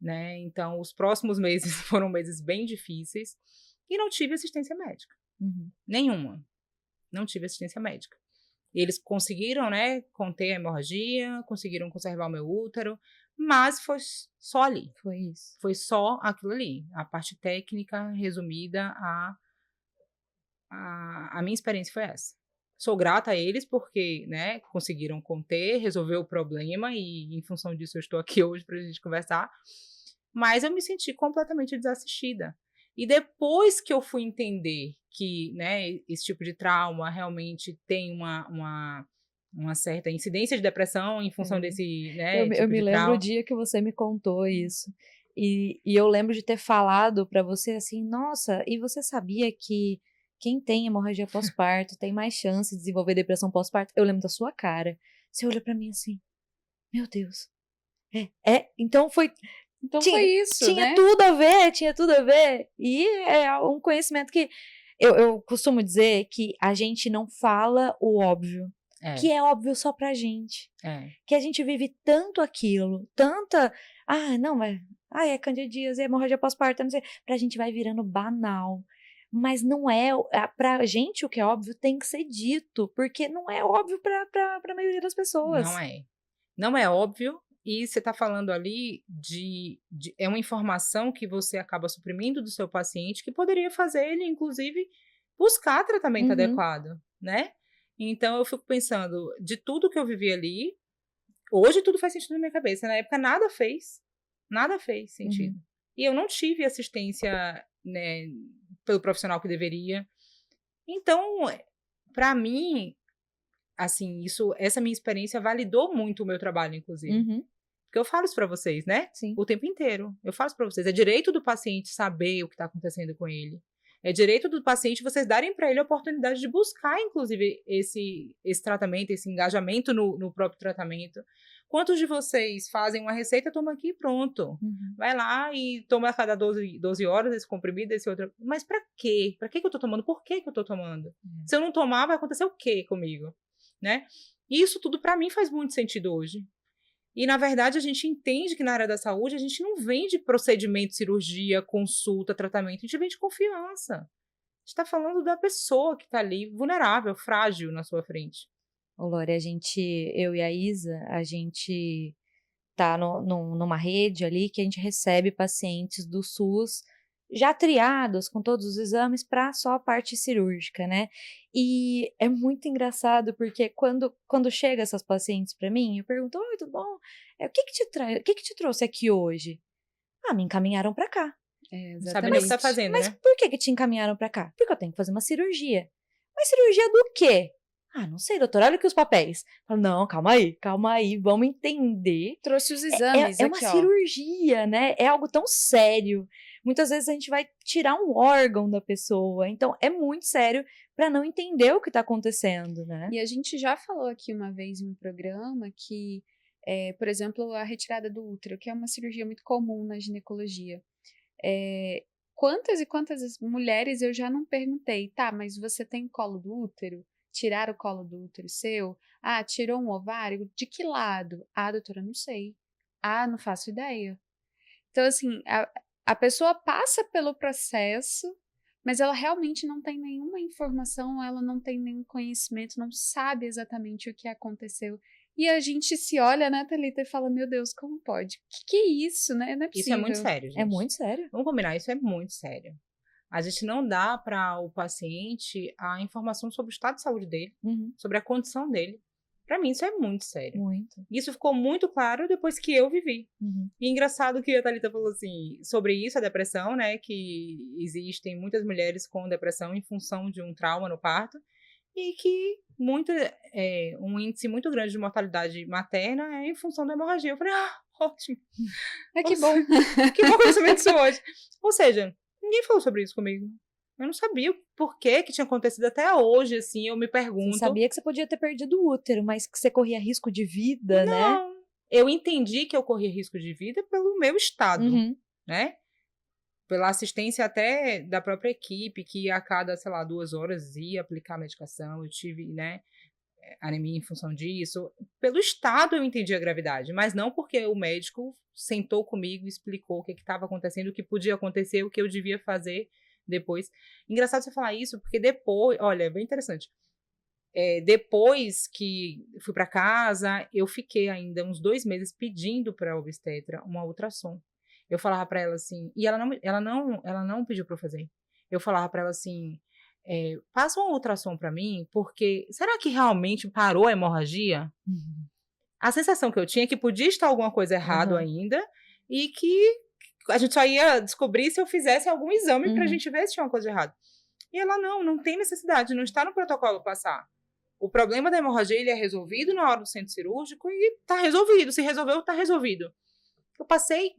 né? Então os próximos meses foram meses bem difíceis e não tive assistência médica. Nenhuma. Não tive assistência médica. E eles conseguiram, né, conter a hemorragia, conseguiram conservar o meu útero, mas foi só ali. Foi isso. Foi só aquilo ali. A parte técnica resumida, a minha experiência foi essa. Sou grata a eles porque, né, conseguiram conter, resolver o problema e, em função disso, eu estou aqui hoje para a gente conversar. Mas eu me senti completamente desassistida. E depois que eu fui entender que, né, esse tipo de trauma realmente tem uma certa incidência de depressão em função desse, né, eu tipo me de lembro trauma. o dia que você me contou isso. E eu lembro de ter falado para você assim, nossa, e você sabia que quem tem hemorragia pós-parto tem mais chance de desenvolver depressão pós-parto? Eu lembro da sua cara. Você olhou para mim assim, meu Deus. Então foi isso, tinha né? tudo a ver. E é um conhecimento que eu costumo dizer que a gente não fala o óbvio. Que é óbvio só pra gente. Que a gente vive tanto aquilo, não, mas é candidíase, é hemorragia pós-parto, não sei. Pra gente vai virando banal. Mas não é, pra gente o que é óbvio tem que ser dito, porque não é óbvio pra maioria das pessoas. Não é óbvio. E você está falando ali é uma informação que você acaba suprimindo do seu paciente que poderia fazer ele, inclusive, buscar tratamento adequado, né? Então, eu fico pensando, de tudo que eu vivi ali, hoje tudo faz sentido na minha cabeça. Na época, nada fez sentido. E eu não tive assistência, né, pelo profissional que deveria. Então, para mim, assim, essa minha experiência validou muito o meu trabalho, inclusive. Porque eu falo isso para vocês, né? Sim. O tempo inteiro. Eu falo isso para vocês. É direito do paciente saber o que está acontecendo com ele. É direito do paciente vocês darem para ele a oportunidade de buscar, inclusive, esse tratamento, esse engajamento no próprio tratamento. Quantos de vocês fazem uma receita, toma aqui e pronto. Vai lá e toma a cada 12 horas esse comprimido, esse outro. Mas para quê? Para que eu tô tomando? Por que eu tô tomando? Se eu não tomar, vai acontecer o quê comigo? né? E isso tudo, para mim, faz muito sentido hoje. E, na verdade, a gente entende que na área da saúde a gente não vende procedimento, cirurgia, consulta, tratamento, a gente vende confiança. A gente está falando da pessoa que está ali, vulnerável, frágil na sua frente. Ô, Lore, eu e a Isa, a gente tá numa rede ali que a gente recebe pacientes do SUS já triados com todos os exames para só a parte cirúrgica, né? E é muito engraçado porque quando chega essas pacientes para mim, eu pergunto: oi, tudo bom? O que que te trouxe aqui hoje? Ah, me encaminharam para cá. Sabe nem o que tá fazendo, Mas né? por que te encaminharam para cá? Porque eu tenho que fazer uma cirurgia. Mas cirurgia do quê? Ah, não sei, doutor, olha aqui os papéis. Falo, não, calma aí, vamos entender. Trouxe os exames É aqui, uma ó. cirurgia, né? É algo tão sério. Muitas vezes a gente vai tirar um órgão da pessoa. Então, é muito sério para não entender o que está acontecendo, né? E a gente já falou aqui uma vez em um programa que, por exemplo, a retirada do útero, que é uma cirurgia muito comum na ginecologia. Quantas e quantas mulheres eu já não perguntei, tá, mas você tem colo do útero? Tirar o colo do útero seu? Ah, tirou um ovário? De que lado? Ah, doutora, não sei. Ah, não faço ideia. Então, assim, a pessoa passa pelo processo, mas ela realmente não tem nenhuma informação, ela não tem nenhum conhecimento, não sabe exatamente o que aconteceu. E a gente se olha, né, Thalita, e fala, meu Deus, como pode? Que é isso, né? Não é possível. Isso é muito sério, gente. É muito sério. Vamos combinar, isso é muito sério. A gente não dá para o paciente a informação sobre o estado de saúde dele, sobre a condição dele. Para mim, isso é muito sério. Muito. Isso ficou muito claro depois que eu vivi. E engraçado que a Thalita falou assim, sobre isso, a depressão, né? Que existem muitas mulheres com depressão em função de um trauma no parto. E que um índice muito grande de mortalidade materna é em função da hemorragia. Eu falei, ótimo. Que bom. Que bom que eu soube disso hoje. Ou seja, ninguém falou sobre isso comigo. Eu não sabia o porquê que tinha acontecido até hoje, assim, eu me pergunto. Você sabia que você podia ter perdido o útero, mas que você corria risco de vida, né? Não, eu entendi que eu corria risco de vida pelo meu estado, né? Pela assistência até da própria equipe, que a cada, sei lá, 2 horas ia aplicar a medicação, eu tive, né, anemia em função disso. Pelo estado eu entendi a gravidade, mas não porque o médico sentou comigo e explicou o que estava acontecendo, o que podia acontecer, o que eu devia fazer depois. Engraçado você falar isso, porque depois, olha, é bem interessante. Depois que fui para casa, eu fiquei ainda uns 2 meses pedindo para a obstetra uma ultrassom. Eu falava para ela assim, e ela não pediu para eu fazer. Eu falava para ela assim, passa uma ultrassom para mim, porque será que realmente parou a hemorragia? A sensação que eu tinha é que podia estar alguma coisa errado ainda e que a gente só ia descobrir se eu fizesse algum exame para a gente ver se tinha uma coisa errada. E ela, não tem necessidade, não está no protocolo passar. O problema da hemorragia ele é resolvido na hora do centro cirúrgico e está resolvido. Se resolveu, está resolvido. Eu passei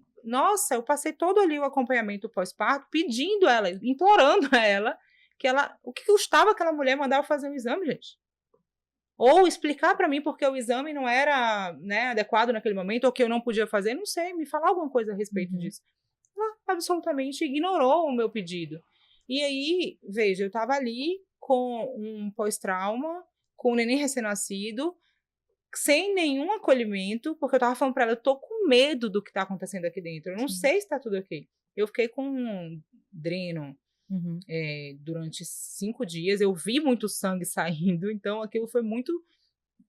todo ali o acompanhamento pós-parto, pedindo ela, implorando a ela, o que custava aquela mulher mandar eu fazer um exame, gente? Ou explicar para mim porque o exame não era, né, adequado naquele momento, ou que eu não podia fazer, não sei, me falar alguma coisa a respeito disso. Ela absolutamente ignorou o meu pedido. E aí, veja, eu estava ali com um pós-trauma, com um neném recém-nascido, sem nenhum acolhimento, porque eu estava falando para ela, eu tô com medo do que está acontecendo aqui dentro, eu não sei se está tudo ok. Eu fiquei com um dreno durante 5 dias, eu vi muito sangue saindo, então aquilo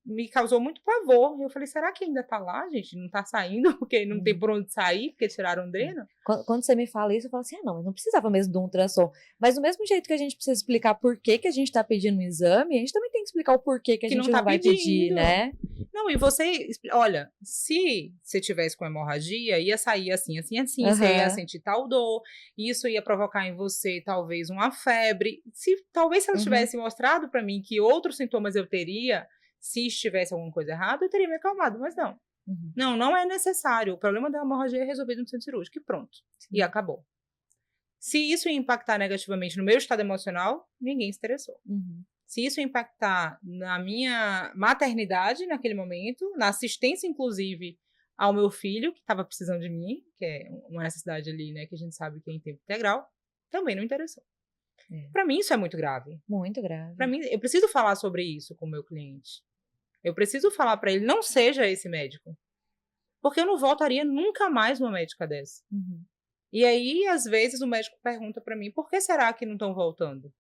me causou muito pavor. Eu falei, será que ainda tá lá, gente? Não tá saindo porque não tem por onde sair, porque tiraram o dreno? Quando você me fala isso, eu falo assim, não, mas não precisava mesmo de um ultrassom. Mas do mesmo jeito que a gente precisa explicar por que a gente tá pedindo um exame, a gente também tem que explicar o porquê que a gente não vai pedir, né? Não, e você, olha, se você tivesse com hemorragia, ia sair assim, você ia sentir tal dor, isso ia provocar em você talvez uma febre. Talvez se ela tivesse mostrado para mim que outros sintomas eu teria, se estivesse alguma coisa errada, eu teria me acalmado, mas não. Não é necessário. O problema da hemorragia é resolvido no centro cirúrgico e pronto. E acabou. Se isso ia impactar negativamente no meu estado emocional, ninguém se interessou. Se isso impactar na minha maternidade naquele momento, na assistência, inclusive, ao meu filho, que estava precisando de mim, que é uma necessidade ali, né, que a gente sabe que é em tempo integral, também não interessou. Para mim, isso é muito grave. Muito grave. Para mim, eu preciso falar sobre isso com o meu cliente. Eu preciso falar para ele, não seja esse médico. Porque eu não voltaria nunca mais numa médica dessa. E aí, às vezes, o médico pergunta para mim, por que será que não estão voltando?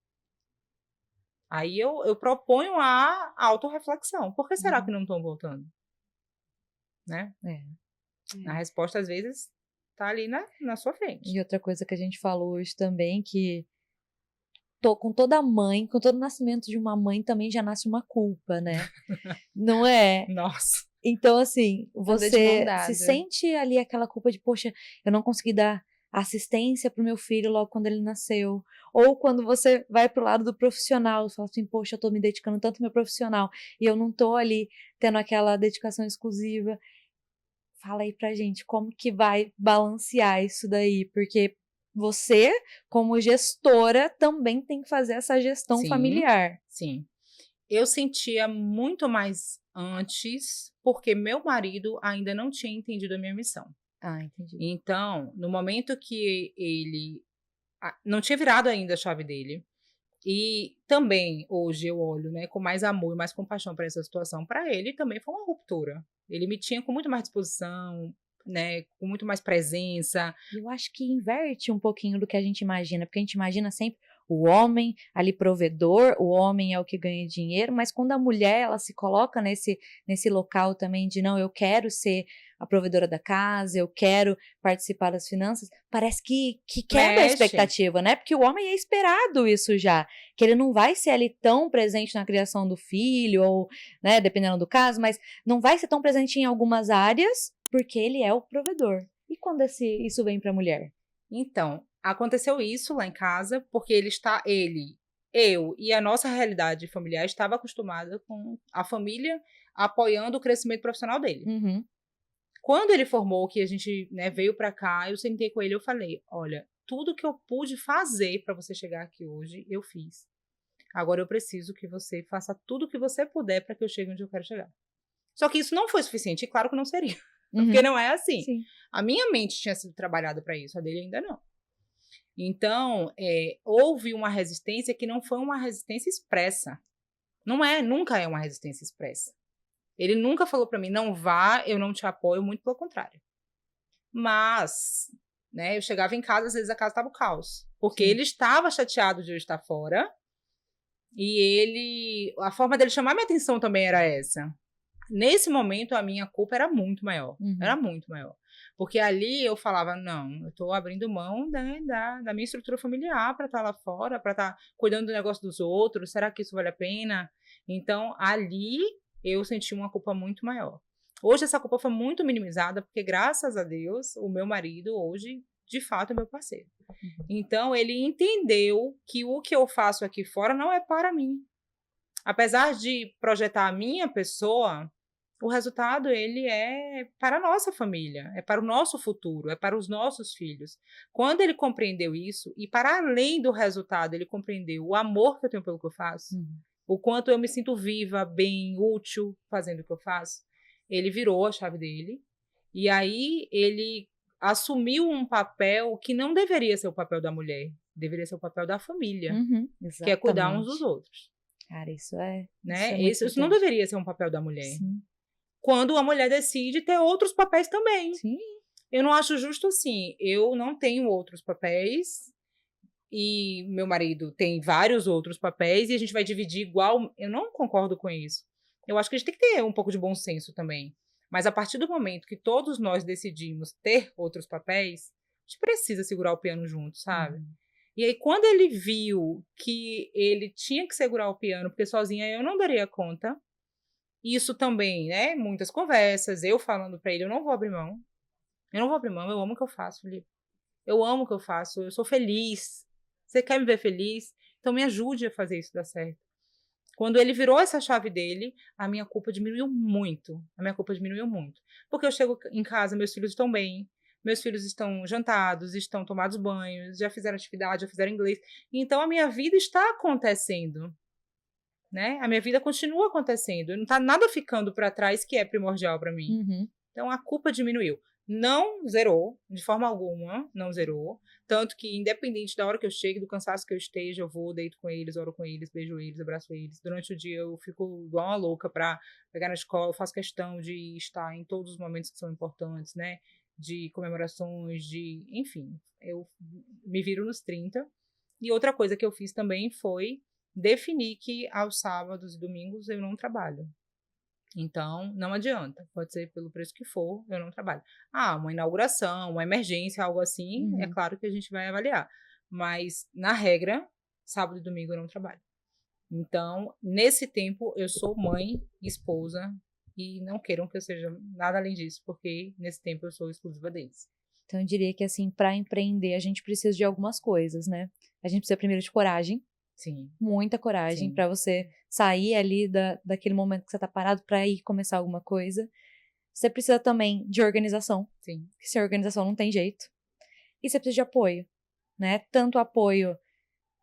Aí eu proponho a autorreflexão. Por que será que não estão voltando? Né? A resposta, às vezes, tá ali na sua frente. E outra coisa que a gente falou hoje também, que com toda mãe, com todo nascimento de uma mãe, também já nasce uma culpa, né? Não é? Nossa. Então, assim, você se sente ali aquela culpa de, poxa, eu não consegui dar assistência pro meu filho logo quando ele nasceu. Ou quando você vai pro lado do profissional, você fala assim, poxa, eu tô me dedicando tanto ao meu profissional e eu não tô ali tendo aquela dedicação exclusiva. Fala aí pra gente como que vai balancear isso daí, porque você, como gestora, também tem que fazer essa gestão familiar. Sim. Eu sentia muito mais antes, porque meu marido ainda não tinha entendido a minha missão. Entendi. Então, no momento que ele não tinha virado ainda a chave dele, e também hoje eu olho, né, com mais amor e mais compaixão para essa situação, para ele também foi uma ruptura. Ele me tinha com muito mais disposição, né, com muito mais presença. Eu acho que inverte um pouquinho do que a gente imagina, porque a gente imagina sempre o homem ali provedor, o homem é o que ganha dinheiro, mas quando a mulher ela se coloca nesse local também de não, eu quero ser a provedora da casa, eu quero participar das finanças, parece que quebra a expectativa, né? Porque o homem é esperado isso já, que ele não vai ser ali tão presente na criação do filho, ou, né, dependendo do caso, mas não vai ser tão presente em algumas áreas, porque ele é o provedor. E quando isso vem para a mulher? Então, aconteceu isso lá em casa, porque eu e a nossa realidade familiar estava acostumada com a família apoiando o crescimento profissional dele. Quando ele formou, que a gente, né, veio para cá, eu sentei com ele e eu falei, olha, tudo que eu pude fazer para você chegar aqui hoje, eu fiz. Agora eu preciso que você faça tudo o que você puder para que eu chegue onde eu quero chegar. Só que isso não foi suficiente, e claro que não seria. Porque não é assim. Sim. A minha mente tinha sido trabalhada para isso, a dele ainda não. Então, houve uma resistência que não foi uma resistência expressa. Nunca é uma resistência expressa. Ele nunca falou para mim, não vá, eu não te apoio, muito pelo contrário. Mas, né, eu chegava em casa, às vezes a casa estava o caos. Porque ele estava chateado de eu estar fora. E a forma dele chamar minha atenção também era essa. Nesse momento, a minha culpa era muito maior. Era muito maior. Porque ali eu falava, não, eu estou abrindo mão, né, da minha estrutura familiar para estar lá fora, para estar cuidando do negócio dos outros. Será que isso vale a pena? Então, ali eu senti uma culpa muito maior. Hoje, essa culpa foi muito minimizada, porque, graças a Deus, o meu marido hoje, de fato, é meu parceiro. Então, ele entendeu que o que eu faço aqui fora não é para mim. Apesar de projetar a minha pessoa, o resultado, ele é para a nossa família, é para o nosso futuro, é para os nossos filhos. Quando ele compreendeu isso, e para além do resultado, ele compreendeu o amor que eu tenho pelo que eu faço, o quanto eu me sinto viva, bem, útil fazendo o que eu faço, ele virou a chave dele, e aí ele assumiu um papel que não deveria ser o papel da mulher, deveria ser o papel da família, que é cuidar uns dos outros. Cara, isso é... Né? Isso não deveria ser um papel da mulher. Sim. Quando a mulher decide ter outros papéis também. Sim. Eu não acho justo assim. Eu não tenho outros papéis e meu marido tem vários outros papéis e a gente vai dividir igual. Eu não concordo com isso. Eu acho que a gente tem que ter um pouco de bom senso também. Mas a partir do momento que todos nós decidimos ter outros papéis, a gente precisa segurar o piano junto, sabe? E aí, quando ele viu que ele tinha que segurar o piano, porque sozinha eu não daria conta, isso também, né? Muitas conversas, eu falando pra ele, eu não vou abrir mão. Eu não vou abrir mão, eu amo o que eu faço, Felipe. Eu amo o que eu faço, eu sou feliz. Você quer me ver feliz? Então me ajude a fazer isso dar certo. Quando ele virou essa chave dele, a minha culpa diminuiu muito. Porque eu chego em casa, meus filhos estão bem, meus filhos estão jantados, estão tomados banhos, já fizeram atividade, já fizeram inglês. Então, a minha vida está acontecendo. Né? A minha vida continua acontecendo. Não está nada ficando para trás que é primordial para mim. Então, a culpa diminuiu. Não zerou, de forma alguma, não zerou. Tanto que, independente da hora que eu chego, do cansaço que eu esteja, eu vou, deito com eles, oro com eles, beijo eles, abraço eles. Durante o dia eu fico igual uma louca pra pegar na escola, eu faço questão de estar em todos os momentos que são importantes, né? De comemorações, enfim, eu me viro nos 30. E outra coisa que eu fiz também foi definir que aos sábados e domingos eu não trabalho. Então, não adianta. Pode ser pelo preço que for, eu não trabalho. Uma inauguração, uma emergência, algo assim, é claro que a gente vai avaliar. Mas, na regra, sábado e domingo eu não trabalho. Então, nesse tempo, eu sou mãe, esposa, e não queiram que eu seja nada além disso, porque nesse tempo eu sou exclusiva deles. Então, eu diria que, assim, para empreender, a gente precisa de algumas coisas, né? A gente precisa primeiro de coragem. Sim. Muita coragem para você sair ali daquele momento que você tá parado para ir começar alguma coisa. Você precisa também de organização. Sim. Porque sem organização não tem jeito. E você precisa de apoio, né? Tanto apoio,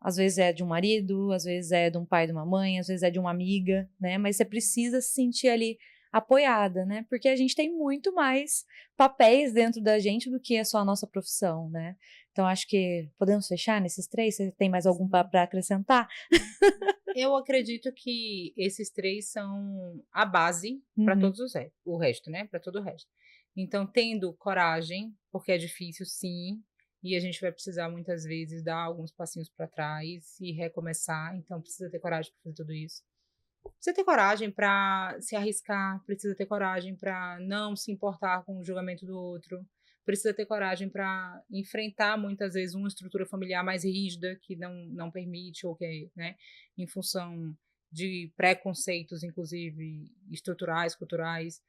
às vezes é de um marido, às vezes é de um pai, de uma mãe, às vezes é de uma amiga, né? Mas você precisa se sentir ali apoiada, né? Porque a gente tem muito mais papéis dentro da gente do que é só a nossa profissão, né? Então, acho que podemos fechar nesses 3? Você tem mais algum para acrescentar? Eu acredito que esses 3 são a base para todos o resto, né? Para todo o resto. Então, tendo coragem, porque é difícil, sim, e a gente vai precisar muitas vezes dar alguns passinhos para trás e recomeçar. Então, precisa ter coragem para fazer tudo isso. Precisa ter coragem para se arriscar, precisa ter coragem para não se importar com o julgamento do outro. Precisa ter coragem para enfrentar, muitas vezes, uma estrutura familiar mais rígida que não permite, ou que, né, em função de preconceitos, inclusive estruturais, culturais,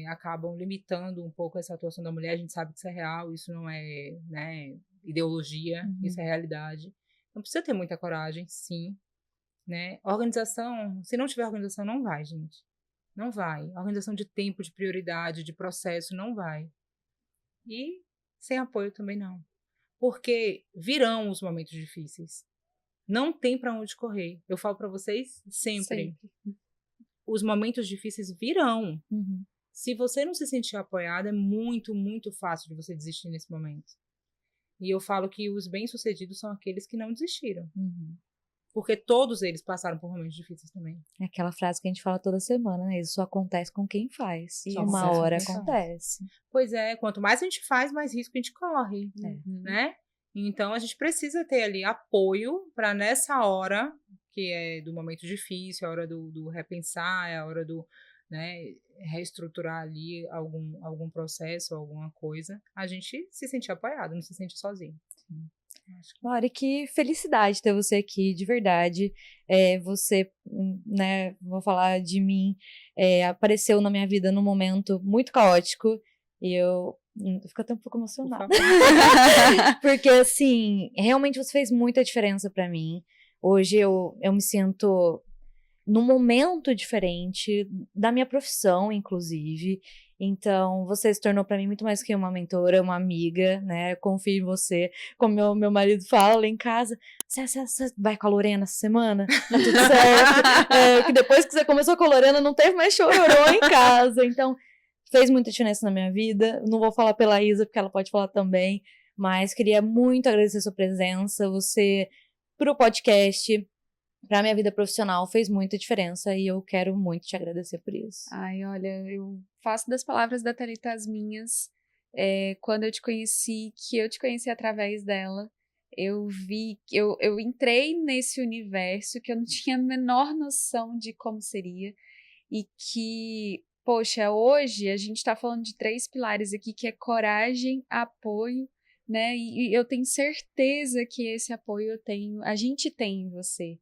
acabam limitando um pouco essa atuação da mulher. A gente sabe que isso é real, isso não é, né, ideologia, isso é realidade. Então precisa ter muita coragem, sim. Né? Organização, se não tiver organização, não vai, gente. Não vai. Organização de tempo, de prioridade, de processo, não vai. E sem apoio também não. Porque virão os momentos difíceis. Não tem para onde correr. Eu falo para vocês sempre. Os momentos difíceis virão. Se você não se sentir apoiado, é muito, muito fácil de você desistir nesse momento. E eu falo que os bem-sucedidos são aqueles que não desistiram. Porque todos eles passaram por momentos difíceis também. É aquela frase que a gente fala toda semana, né? Isso só acontece com quem faz. E uma hora acontece. Pois é, quanto mais a gente faz, mais risco a gente corre, né? Então, a gente precisa ter ali apoio para nessa hora, que é do momento difícil, a hora do repensar, é a hora do, né, reestruturar ali algum processo, alguma coisa, a gente se sentir apoiado, não se sente sozinho. Mari, que felicidade ter você aqui, de verdade. Você, né, vou falar de mim, apareceu na minha vida num momento muito caótico e eu fico até um pouco emocionada. Porque, assim, realmente você fez muita diferença pra mim. Hoje eu me sinto num momento diferente da minha profissão, inclusive. Então, você se tornou pra mim muito mais que uma mentora, uma amiga, né? Eu confio em você. Como meu marido fala lá em casa, você vai com a Lorena essa semana? Tá tudo certo. Que depois que você começou com a Lorena, não teve mais chororô em casa. Então, fez muita diferença na minha vida. Não vou falar pela Isa, porque ela pode falar também. Mas queria muito agradecer a sua presença. Você, pro podcast, pra minha vida profissional, fez muita diferença e eu quero muito te agradecer por isso. Ai, olha, eu faço das palavras da Thalita as minhas. Quando eu te conheci, que eu te conheci através dela, eu entrei nesse universo que eu não tinha a menor noção de como seria e que, poxa, hoje a gente tá falando de 3 pilares aqui, que é coragem, apoio, né? E eu tenho certeza que esse apoio a gente tem em você.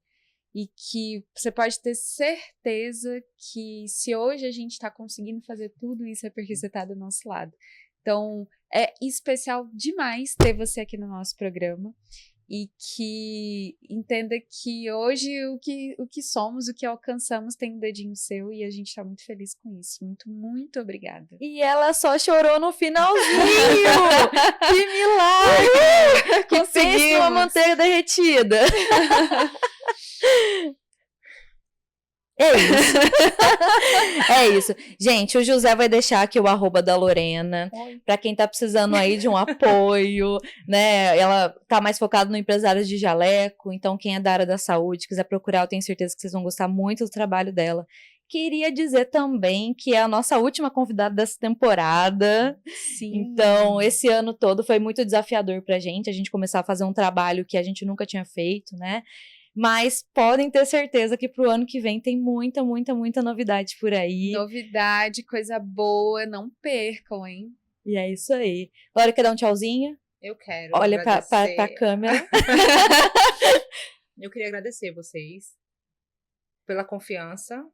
E que você pode ter certeza que se hoje a gente está conseguindo fazer tudo isso é porque você está do nosso lado. Então, é especial demais ter você aqui no nosso programa e que entenda que hoje o que somos, o que alcançamos tem um dedinho seu e a gente está muito feliz com isso. Muito, muito obrigada. E ela só chorou no finalzinho! Que milagre! Que pensa uma manteiga derretida! É isso. É isso. Gente, o José vai deixar aqui o @ da Lorena, para quem tá precisando aí de um apoio, né? Ela tá mais focada no empresário de jaleco, então quem é da área da saúde, quiser procurar, eu tenho certeza que vocês vão gostar muito do trabalho dela. Queria dizer também que é a nossa última convidada dessa temporada. Sim. Então, esse ano todo foi muito desafiador pra gente, a gente começar a fazer um trabalho que a gente nunca tinha feito, né? Mas podem ter certeza que pro ano que vem tem muita, muita, muita novidade por aí. Novidade, coisa boa, não percam, hein? E é isso aí. Laura, quer dar um tchauzinho? Eu quero. Olha pra câmera. Eu queria agradecer vocês pela confiança,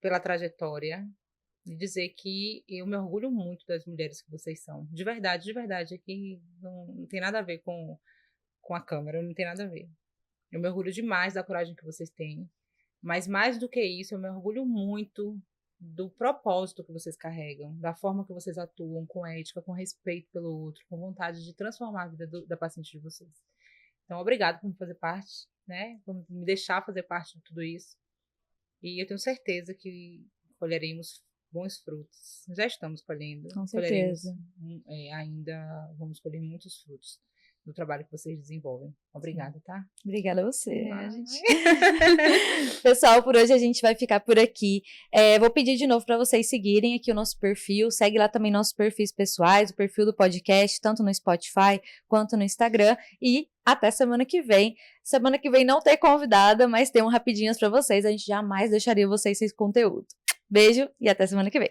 pela trajetória, e dizer que eu me orgulho muito das mulheres que vocês são. De verdade, aqui não tem nada a ver com a câmera, não tem nada a ver. Eu me orgulho demais da coragem que vocês têm, mas mais do que isso, eu me orgulho muito do propósito que vocês carregam, da forma que vocês atuam, com ética, com respeito pelo outro, com vontade de transformar a vida da paciente de vocês. Então, obrigado por me fazer parte, né? Por me deixar fazer parte de tudo isso. E eu tenho certeza que colheremos bons frutos. Já estamos colhendo. Com certeza. Ainda vamos colher muitos frutos do trabalho que vocês desenvolvem. Obrigada, tá? Obrigada a você. Pessoal, por hoje a gente vai ficar por aqui. Vou pedir de novo para vocês seguirem aqui o nosso perfil. Segue lá também nossos perfis pessoais, o perfil do podcast, tanto no Spotify quanto no Instagram. E até semana que vem. Semana que vem não tem convidada, mas tem um rapidinhas para vocês. A gente jamais deixaria vocês sem conteúdo. Beijo e até semana que vem.